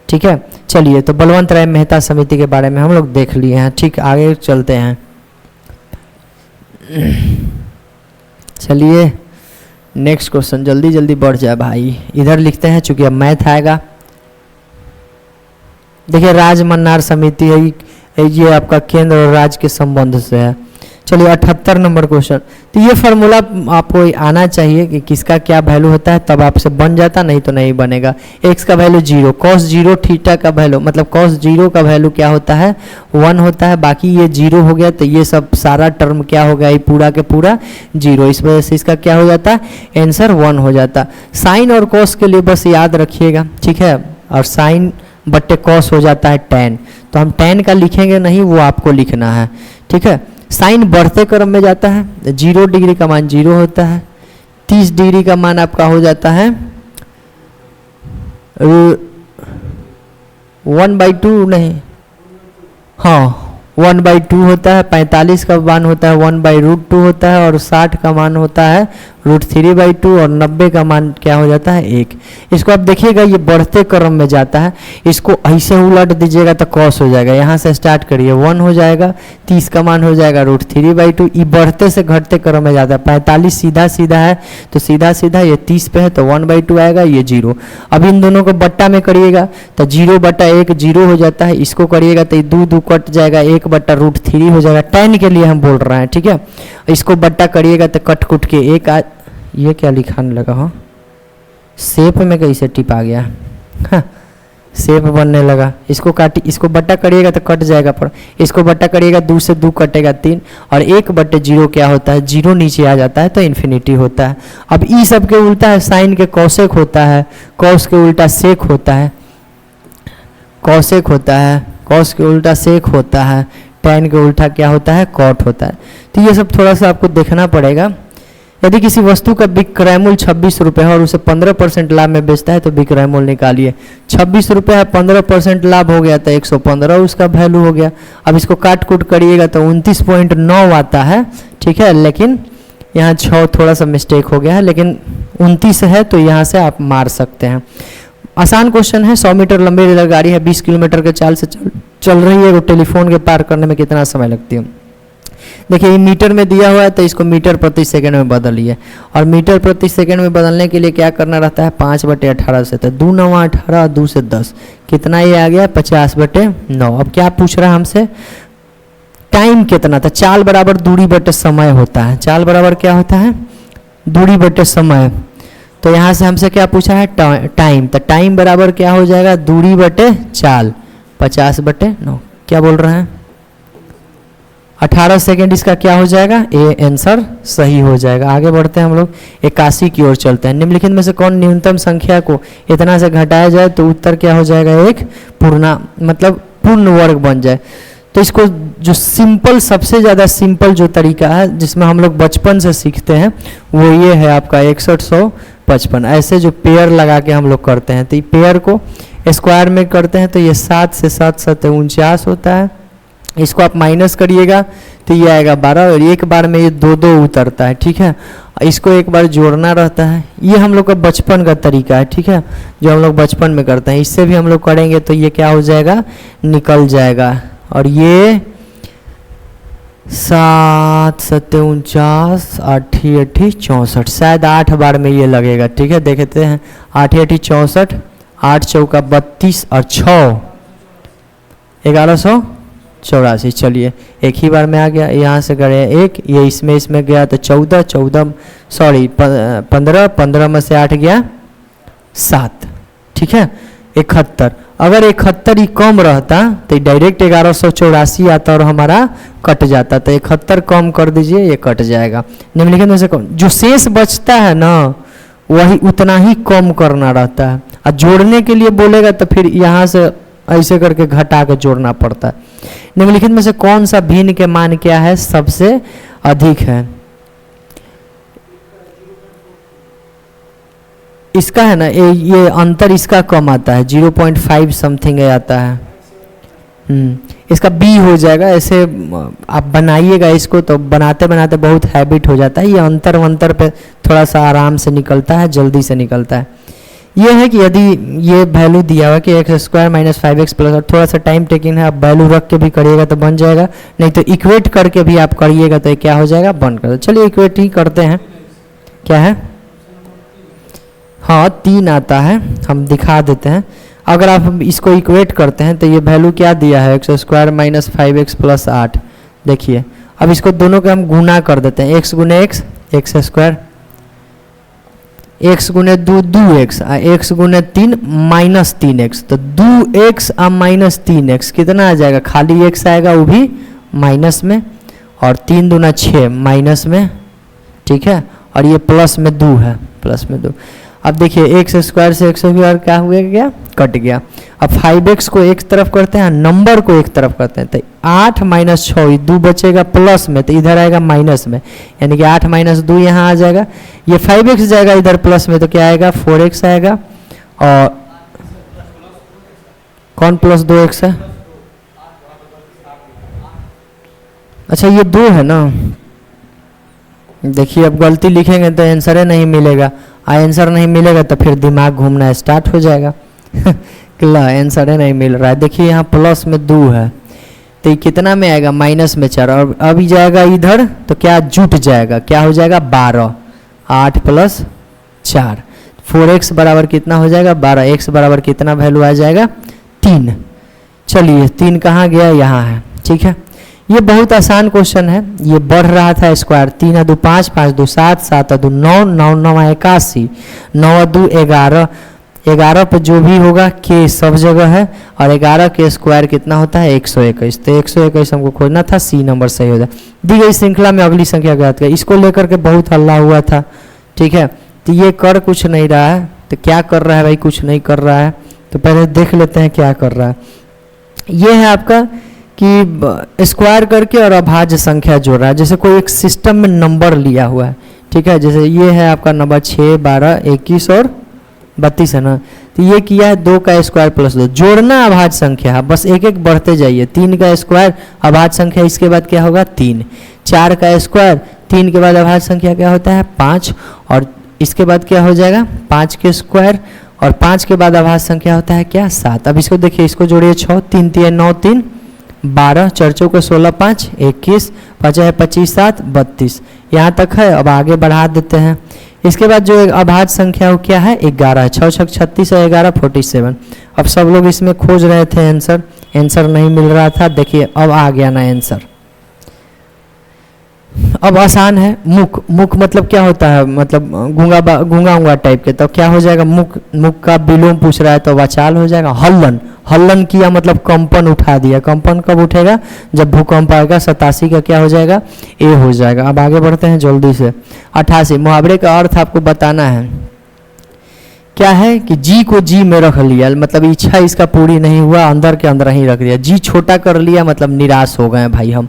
ठीक है। चलिए, तो बलवंत राय मेहता समिति के बारे में हम लोग देख लिए हैं। ठीक, आगे चलते हैं। चलिए नेक्स्ट क्वेश्चन, जल्दी जल्दी बढ़ जाए भाई। इधर लिखते हैं, चूंकि अब मैथ आएगा। देखिए, राजमन्नार समिति है, ये आपका केंद्र और राज्य के संबंध से है। चलिए 78 नंबर क्वेश्चन। तो ये फार्मूला आपको आना चाहिए कि किसका क्या वैल्यू होता है, तब आपसे बन जाता, नहीं तो नहीं बनेगा। x का वैल्यू 0, cos 0, थीटा का वैल्यू मतलब cos 0 का वैल्यू क्या होता है? 1 होता है। बाकी ये 0 हो गया, तो ये सब सारा टर्म क्या हो गया? ये पूरा के पूरा 0। इस वजह से इसका क्या हो जाता है? आंसर 1 हो जाता। साइन और cos के लिए बस याद रखिएगा। ठीक है। और साइन बट्टे cos हो जाता है tan, तो हम tan का लिखेंगे नहीं, वो आपको लिखना है। ठीक है। साइन बढ़ते क्रम में जाता है, 0 डिग्री का मान 0 होता है, 30 डिग्री का मान आपका हो जाता है 1/2 नहीं, हाँ 1/2 होता है। 45 का मान होता है 1/√2 होता है, और 60 का मान होता है √3/2, और 90 का मान क्या हो जाता है 1। इसको आप देखिएगा, ये बढ़ते क्रम में जाता है। इसको ऐसे उलट दीजिएगा तो cos हो जाएगा। यहाँ से स्टार्ट करिए, 1 हो जाएगा, 30 का मान हो जाएगा √3/2। ये बढ़ते से घटते क्रम में जाता है। 45 सीधा सीधा है, तो सीधा सीधा ये 30 पे है, तो 1/2 आएगा, ये 0। अब इन दोनों को बट्टा में करिएगा तो 0/1 0 हो जाता है। इसको करिएगा तो ये 2 कट जाएगा, 1/√3 हो जाएगा। tan के लिए हम बोल रहे हैं। ठीक है। इसको बट्टा करिएगा तो कट कुट के एक ये क्या लिखाने लगा हो? शेप में कैसे टिप आ गया? हाँ, शेप बनने लगा। इसको काटी, इसको बट्टा करिएगा तो कट जाएगा, पर इसको बट्टा करिएगा 2 से 2 कटेगा 3, और 1/0 क्या होता है? 0 नीचे आ जाता है तो इन्फिनिटी होता है। अब ई सब के उल्टा है, साइन के कौसेक होता है, कॉस के उल्टा सेक होता है, कौसेक होता है, कॉस के उल्टा सेक होता है, tan के उल्टा क्या होता है? कॉट होता है। तो ये सब थोड़ा सा आपको देखना पड़ेगा। यदि किसी वस्तु का विक्रय मूल्य 26 रुपये है और उसे 15% लाभ में बेचता है, तो विक्रय मूल्य निकालिए। 26 रुपये है, 15% लाभ हो गया तो 115 उसका वैल्यू हो गया। अब इसको काट कूट करिएगा तो 29.9 आता है। ठीक है। लेकिन यहाँ 6 थोड़ा सा मिस्टेक हो गया है, लेकिन 29 है, तो यहाँ से आप मार सकते हैं। आसान क्वेश्चन है। 100 मीटर लंबी रेलगाड़ी है, 20 किलोमीटर के चाल से चल रही है, वो टेलीफोन के पार करने में कितना समय लगती है? देखिए ये मीटर में दिया हुआ है तो इसको मीटर प्रति सेकंड में बदलिए, और मीटर प्रति सेकंड में बदलने के लिए क्या करना रहता है, 5/18 से, तो 2 9 18, 2 से 10, कितना ये आ गया 50/9। अब क्या पूछ रहा है हमसे, टाइम कितना था, चाल बराबर दूरी बटे समय होता है, चाल बराबर क्या होता है, दूरी बटे समय। तो यहाँ से हमसे क्या पूछा है, टाइम, तो टाइम बराबर क्या हो जाएगा, दूरी बटे चाल, 50/9। क्या बोल रहे हैं, 18 सेकेंड इसका क्या हो जाएगा, ए आंसर सही हो जाएगा। आगे बढ़ते हैं हम लोग 81 की ओर चलते हैं। निम्नलिखित में से कौन न्यूनतम संख्या को इतना से घटाया जाए तो उत्तर क्या हो जाएगा, एक पूर्ण वर्ग बन जाए। तो इसको जो सिंपल, सबसे ज़्यादा सिंपल जो तरीका है जिसमें हम लोग बचपन से सीखते हैं वो ये है आपका 6155। ऐसे जो पेयर लगा के हम लोग करते हैं, तो ये पेयर को स्क्वायर में करते हैं तो ये 7 से 7 7 49 होता है। इसको आप माइनस करिएगा तो ये आएगा 12, और एक बार में ये 2 2 उतरता है, ठीक है। इसको एक बार जोड़ना रहता है, ये हम लोग का बचपन का तरीका है, ठीक है, जो हम लोग बचपन में करते हैं। इससे भी हम लोग करेंगे तो ये क्या हो जाएगा, निकल जाएगा। और ये 7 7 49, 8 8 64, शायद 8 बार में ये लगेगा, ठीक है। देखते हैं, 8 8 64, 8 चौका 32 और 6 1184। चलिए एक ही बार में आ गया, यहाँ से करे 1, ये इसमें गया तो 14 14 सॉरी 15 15 में से 8 गया 7, ठीक है। 71, अगर 71 ही कम रहता तो डायरेक्ट 1184 आता और हमारा कट जाता, तो 71 कम कर दीजिए, ये कट जाएगा। निम्नलिखित में से कौन, जो शेष बचता है ना वही उतना ही कम करना रहता है, और जोड़ने के लिए बोलेगा तो फिर यहाँ से ऐसे करके घटा के जोड़ना पड़ता है। निम्नलिखित में से कौन सा भिन्न के मान क्या है, सबसे अधिक है, इसका है ना, ये अंतर इसका कम आता है, 0.5 समथिंग आता है। इसका बी हो जाएगा। ऐसे आप बनाइएगा इसको तो बनाते बनाते बहुत हैबिट हो जाता है, ये अंतर पे थोड़ा सा आराम से निकलता है, जल्दी से निकलता है। ये है कि यदि ये वैल्यू दिया हुआ कि x² - 5x प्लस, और थोड़ा सा टाइम टेकिंग है, आप वैल्यू रख के भी करिएगा तो बन जाएगा, नहीं तो इक्वेट करके भी आप करिएगा तो क्या हो जाएगा, बन कर। चलिए इक्वेट ही करते हैं, क्या है, हाँ 3 आता है, हम दिखा देते हैं। अगर आप इसको इक्वेट करते हैं तो ये वैल्यू क्या दिया है, x² - 5x प्लस 8। देखिए अब इसको दोनों का हम गुना कर देते हैं, x गुने x, x², x गुने 2 2x, x गुने 3 -3x, तो 2x और -3x कितना आ जाएगा, खाली x आएगा वो भी माइनस में, और 3 दूना 6 माइनस में, ठीक है, और ये प्लस में 2 है, प्लस में 2। अब देखिए x² से x² क्या हुआ, गया कट गया। अब 5x को एक तरफ करते हैं, नंबर को एक तरफ करते हैं, तो 8 - 6 2 बचेगा प्लस में, तो इधर आएगा माइनस में, यानी कि 8 - 2 यहाँ आ जाएगा। ये 5x जाएगा इधर प्लस में, तो क्या आएगा 4x आएगा। और कौन प्लस 2x है, अच्छा ये 2 है ना। देखिए अब गलती लिखेंगे तो आंसर नहीं मिलेगा, आंसर नहीं मिलेगा तो फिर दिमाग घूमना स्टार्ट हो जाएगा ला आंसर नहीं मिल रहा है। देखिए यहाँ प्लस में 2 है तो ये कितना में आएगा, माइनस में 4, और अभी जाएगा इधर तो क्या जुट जाएगा, क्या हो जाएगा 12, 8 + 4, 4x बराबर कितना हो जाएगा 12, x बराबर कितना वैल्यू आ जाएगा 3। चलिए 3 कहाँ गया, यहाँ है, ठीक है। ये बहुत आसान क्वेश्चन है, ये बढ़ रहा था स्क्वायर, 3 2 5 5 2 7 7 2 9 9 9 81 9 2 11 11 पे जो भी होगा के सब जगह है, और 11 के स्क्वायर कितना होता है 121, तो 121 हमको खोजना था, सी नंबर सही हो जाए। दी गई श्रृंखला में अगली संख्या ज्ञात करें, इसको लेकर के बहुत हल्ला हुआ था, ठीक है। तो ये कर कुछ नहीं रहा है, तो क्या कर रहा है भाई, कुछ नहीं कर रहा है, तो पहले देख लेते हैं क्या कर रहा है। ये है आपका कि स्क्वायर करके और अभाज्य संख्या जोड़ रहा है, जैसे कोई एक सिस्टम में नंबर लिया हुआ है, ठीक है। जैसे ये है आपका नंबर 6 12 21 और 32 है ना, तो ये किया है 2 का स्क्वायर प्लस 2, जोड़ना अभाज्य संख्या है, बस एक एक बढ़ते जाइए। 3 का स्क्वायर अभाज्य संख्या, इसके बाद क्या होगा 3, 4 का स्क्वायर, 3 के बाद अभाज्य संख्या क्या होता है 5, और इसके बाद क्या हो जाएगा 5 के स्क्वायर, और 5 के बाद अभाज्य संख्या होता है क्या 7। अब इसको देखिए, इसको जोड़िए 6 3 3 9 3 12, 4 चौके 16, 5 21, 5 है 25 7 32, यहाँ तक है। अब आगे बढ़ा देते हैं। इसके बाद जो एक अभाज्य संख्या वो क्या है, 11 है। 6 6 36 है, 11 47। अब सब लोग इसमें खोज रहे थे आंसर, आंसर नहीं मिल रहा था। देखिए अब आ गया ना आंसर। अब आसान है। मुख, मुख मतलब क्या होता है, मतलब गूंगा टाइप के, तो क्या हो जाएगा, मुख, मुख का विलोम पूछ रहा है तो वाचाल हो जाएगा। हल्लन, हल्लन किया मतलब कंपन उठा दिया। कंपन कब उठेगा, जब भूकंप आएगा। 87 का क्या हो जाएगा, ए हो जाएगा। अब आगे बढ़ते हैं जल्दी से। 88 मुहावरे का अर्थ आपको बताना है। क्या है कि जी को जी में रख लिया, मतलब इच्छा इसका पूरी नहीं हुआ, अंदर के अंदर ही रख दिया। जी छोटा कर लिया मतलब निराश हो गए भाई हम।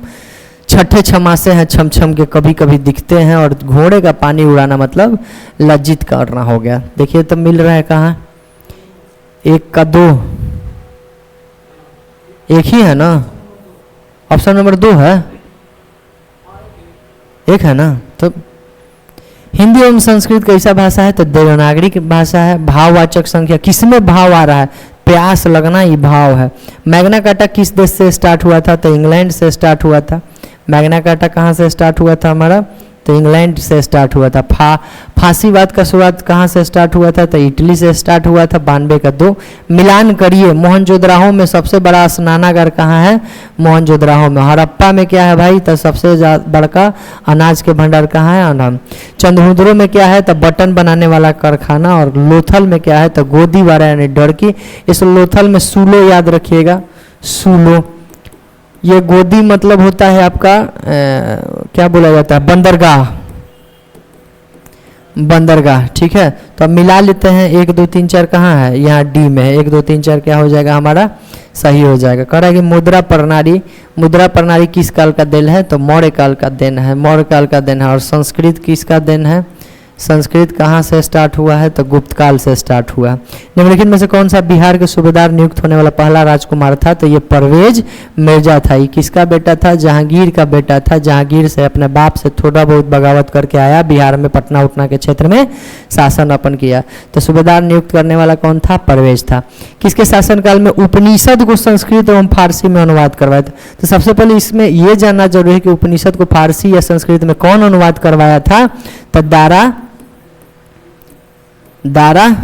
छठे छमासे हैं, छम छम के कभी कभी दिखते हैं। और घोड़े का पानी उड़ाना मतलब लज्जित करना हो गया। देखिए तो मिल रहा है कहाँ, 1 का 2, एक ही है ना, ऑप्शन नंबर 2 है, एक है ना। तो हिंदी एवं संस्कृत कैसा भाषा है, तो देवनागरी की भाषा है। भाववाचक संख्या, किसमें भाव आ रहा है, प्यास लगना ये भाव है। मैग्ना कार्टा किस देश से स्टार्ट हुआ था, तो इंग्लैंड से स्टार्ट हुआ था। मैग्ना कार्टा कहाँ से स्टार्ट हुआ था हमारा, तो इंग्लैंड से स्टार्ट हुआ था। फांसीवाद का शुरुआत कहाँ से स्टार्ट हुआ था, तो इटली से स्टार्ट हुआ था। 92 का 2। मिलान करिए, मोहनजोदड़ो में सबसे बड़ा स्नानागार कहाँ है, मोहनजोदड़ो में। हड़प्पा में क्या है भाई, तो सबसे बड़का अनाज के भंडार कहाँ है, अनम। चंद्रहुदरो में क्या है, तो बटन बनाने वाला कारखाना। और लोथल में क्या है, तो गोदी वाला यानी डरकी। इस लोथल में सूलो याद रखिएगा, सूलो, ये गोदी मतलब होता है आपका क्या बोला जाता है, बंदरगाह, बंदरगाह। ठीक है, तो अब मिला लेते हैं। 1 2 3 4 कहाँ है, यहाँ डी में है। 1 2 3 4 क्या हो जाएगा हमारा, सही हो जाएगा। कह रहा है कि मुद्रा प्रणाली, मुद्रा प्रणाली किस काल का देन है, तो मौर्य काल का देन है, मौर्य काल का देन है। और संस्कृत किसका देन है, संस्कृत कहाँ से स्टार्ट हुआ है, तो गुप्त काल से स्टार्ट हुआ। निम्नलिखित में से कौन सा बिहार के सूबेदार नियुक्त होने वाला पहला राजकुमार था, तो ये परवेज मिर्जा था। ये किसका बेटा था, जहांगीर का बेटा था। जहांगीर से अपने बाप से थोड़ा बहुत बगावत करके आया, बिहार में पटना उटना के क्षेत्र में शासन अपन किया। तो सूबेदार नियुक्त करने वाला कौन था, परवेज था। किसके शासनकाल में उपनिषद को संस्कृत एवं फारसी में अनुवाद करवाया था, तो सबसे पहले इसमें यह जानना जरूरी है कि उपनिषद को फारसी या संस्कृत में कौन अनुवाद करवाया था, तो दारा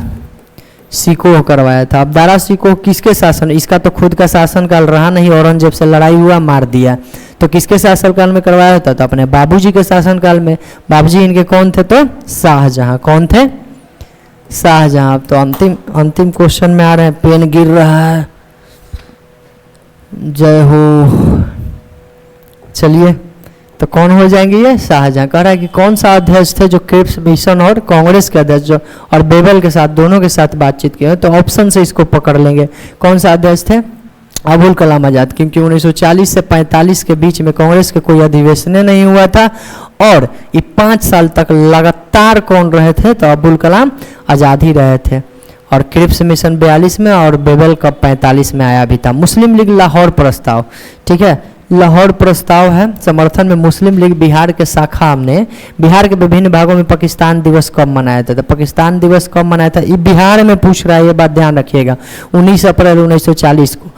सिकोह करवाया था। अब दारा सिकोह किसके शासन, इसका तो खुद का शासनकाल रहा नहीं, औरंगजेब से लड़ाई हुआ, मार दिया। तो किसके शासनकाल में करवाया था, तो अपने बाबूजी के शासनकाल में। बाबूजी इनके कौन थे, तो शाहजहां। कौन थे, शाहजहां। तो अंतिम क्वेश्चन में आ रहे हैं, पेन गिर रहा है, जय हो। चलिए तो कौन हो जाएंगे ये, शाहजहां। कह रहा है कि कौन सा अध्यक्ष थे जो क्रिप्स मिशन और कांग्रेस के अध्यक्ष जो और बेबल के साथ, दोनों के साथ बातचीत किए, तो ऑप्शन से इसको पकड़ लेंगे। कौन सा अध्यक्ष थे, अबुल कलाम आजाद, क्योंकि 1940 से 45 के बीच में कांग्रेस के कोई अधिवेशन नहीं हुआ था। और ये 5 साल तक लगातार कौन रहे थे, तो अबुल कलाम आजाद ही रहे थे। और क्रिप्स मिशन 42 में और बेबल कब 45 में आया भी था। मुस्लिम लीग लाहौर प्रस्ताव, ठीक है, लाहौर प्रस्ताव है। समर्थन में मुस्लिम लीग बिहार के शाखा ने बिहार के विभिन्न भागों में पाकिस्तान दिवस कब मनाया था, तो पाकिस्तान दिवस कब मनाया था, ये बिहार में पूछ रहा है, ये बात ध्यान रखिएगा। 19 अप्रैल 1940 को।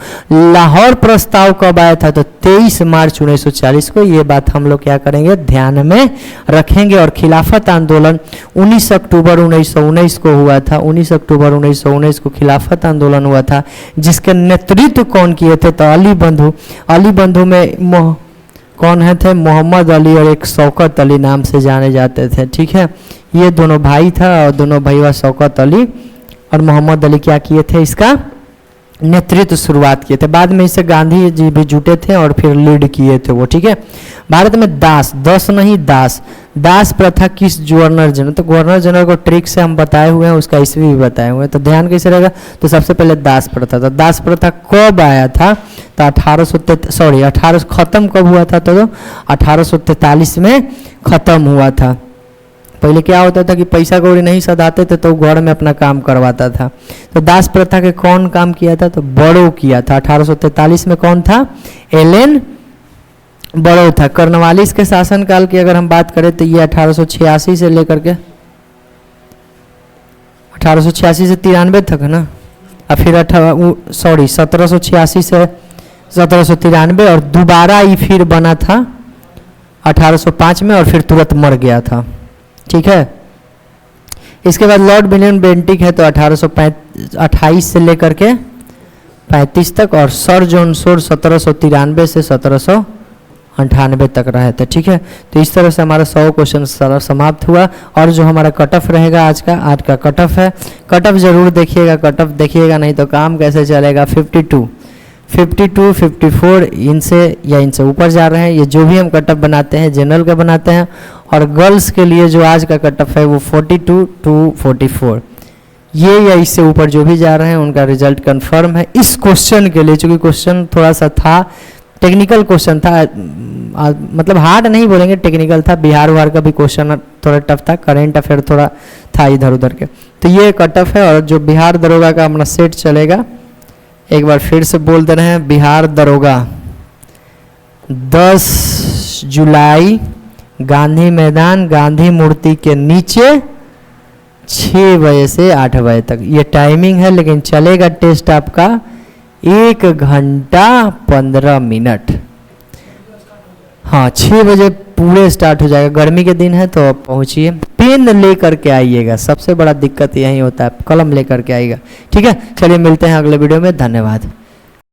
लाहौर प्रस्ताव कब आया था, तो 23 मार्च 1940 को। ये बात हम लोग क्या करेंगे, ध्यान में रखेंगे। और खिलाफत आंदोलन 19 अक्टूबर 1919 को हुआ था। 19 अक्टूबर 1919 को खिलाफत आंदोलन हुआ था, जिसके नेतृत्व कौन किए थे, तो अली बंधु। अली बंधु में कौन है थे, मोहम्मद अली और एक शौकत अली नाम से जाने जाते थे। ठीक है, ये दोनों भाई था और दोनों भाई शौकत अली और मोहम्मद अली क्या किए थे, इसका नेतृत्व शुरुआत किए थे। बाद में इसे गांधी जी भी जुटे थे और फिर लीड किए थे वो। ठीक है, भारत में दस नहीं दास प्रथा किस गवर्नर जनरल, तो गवर्नर जनरल को ट्रिक से हम बताए हुए हैं, उसका ईस्वी भी बताए हुए हैं, तो ध्यान कैसे रहेगा। तो सबसे पहले दास प्रथा, तो दास प्रथा कब आया था, तो 18 खत्म कब हुआ था, तो 1843 में खत्म हुआ था। पहले क्या होता था कि पैसा कौड़ी नहीं सधाते थे तो घर में अपना काम करवाता था। तो दास प्रथा के कौन काम किया था, तो बड़ो किया था। 1843 में कौन था, एलेन बड़ो था। कर्नवालिस के शासनकाल की अगर हम बात करें तो ये 1886 से लेकर के 1886 से 93 तक है ना, और फिर 1786 से 1793 और दोबारा ये फिर बना था 1805 में और फिर तुरंत मर गया था। ठीक है, इसके बाद लॉर्ड विलियम बेंटिक है तो 1828 से लेकर के 35 तक, और सर जॉन शोर 1793 से 1798 तक रहे थे। ठीक है, तो इस तरह से हमारा 100 क्वेश्चन सारा समाप्त हुआ। और जो हमारा कट ऑफ रहेगा आज का कट ऑफ है, कट ऑफ जरूर देखिएगा, कट ऑफ देखिएगा नहीं तो काम कैसे चलेगा। 52, 54 इनसे या इनसे ऊपर जा रहे हैं। ये जो भी हम कट ऑफ बनाते हैं जनरल का बनाते हैं, और गर्ल्स के लिए जो आज का कट ऑफ है वो 42 to 44, ये या इससे ऊपर जो भी जा रहे हैं उनका रिजल्ट कंफर्म है। इस क्वेश्चन के लिए, चूंकि क्वेश्चन थोड़ा सा था टेक्निकल क्वेश्चन था, मतलब हार्ड नहीं बोलेंगे, टेक्निकल था, बिहार वार का भी क्वेश्चन थोड़ा टफ था, करेंट अफेयर थोड़ा था इधर उधर के, तो ये कट ऑफ है। और जो बिहार दरोगा का अपना सेट चलेगा, एक बार फिर से बोल दे रहे हैं, बिहार दरोगा 10 जुलाई गांधी मैदान गांधी मूर्ति के नीचे 6 बजे से 8 बजे तक ये टाइमिंग है, लेकिन चलेगा टेस्ट आपका 1 घंटा 15 मिनट। हाँ, 6 बजे पूरे स्टार्ट हो जाएगा। गर्मी के दिन है तो पहुंचिए, पेन लेकर के आइएगा, सबसे बड़ा दिक्कत यही होता है, कलम लेकर के आइएगा। ठीक है, चलिए मिलते हैं अगले वीडियो में, धन्यवाद।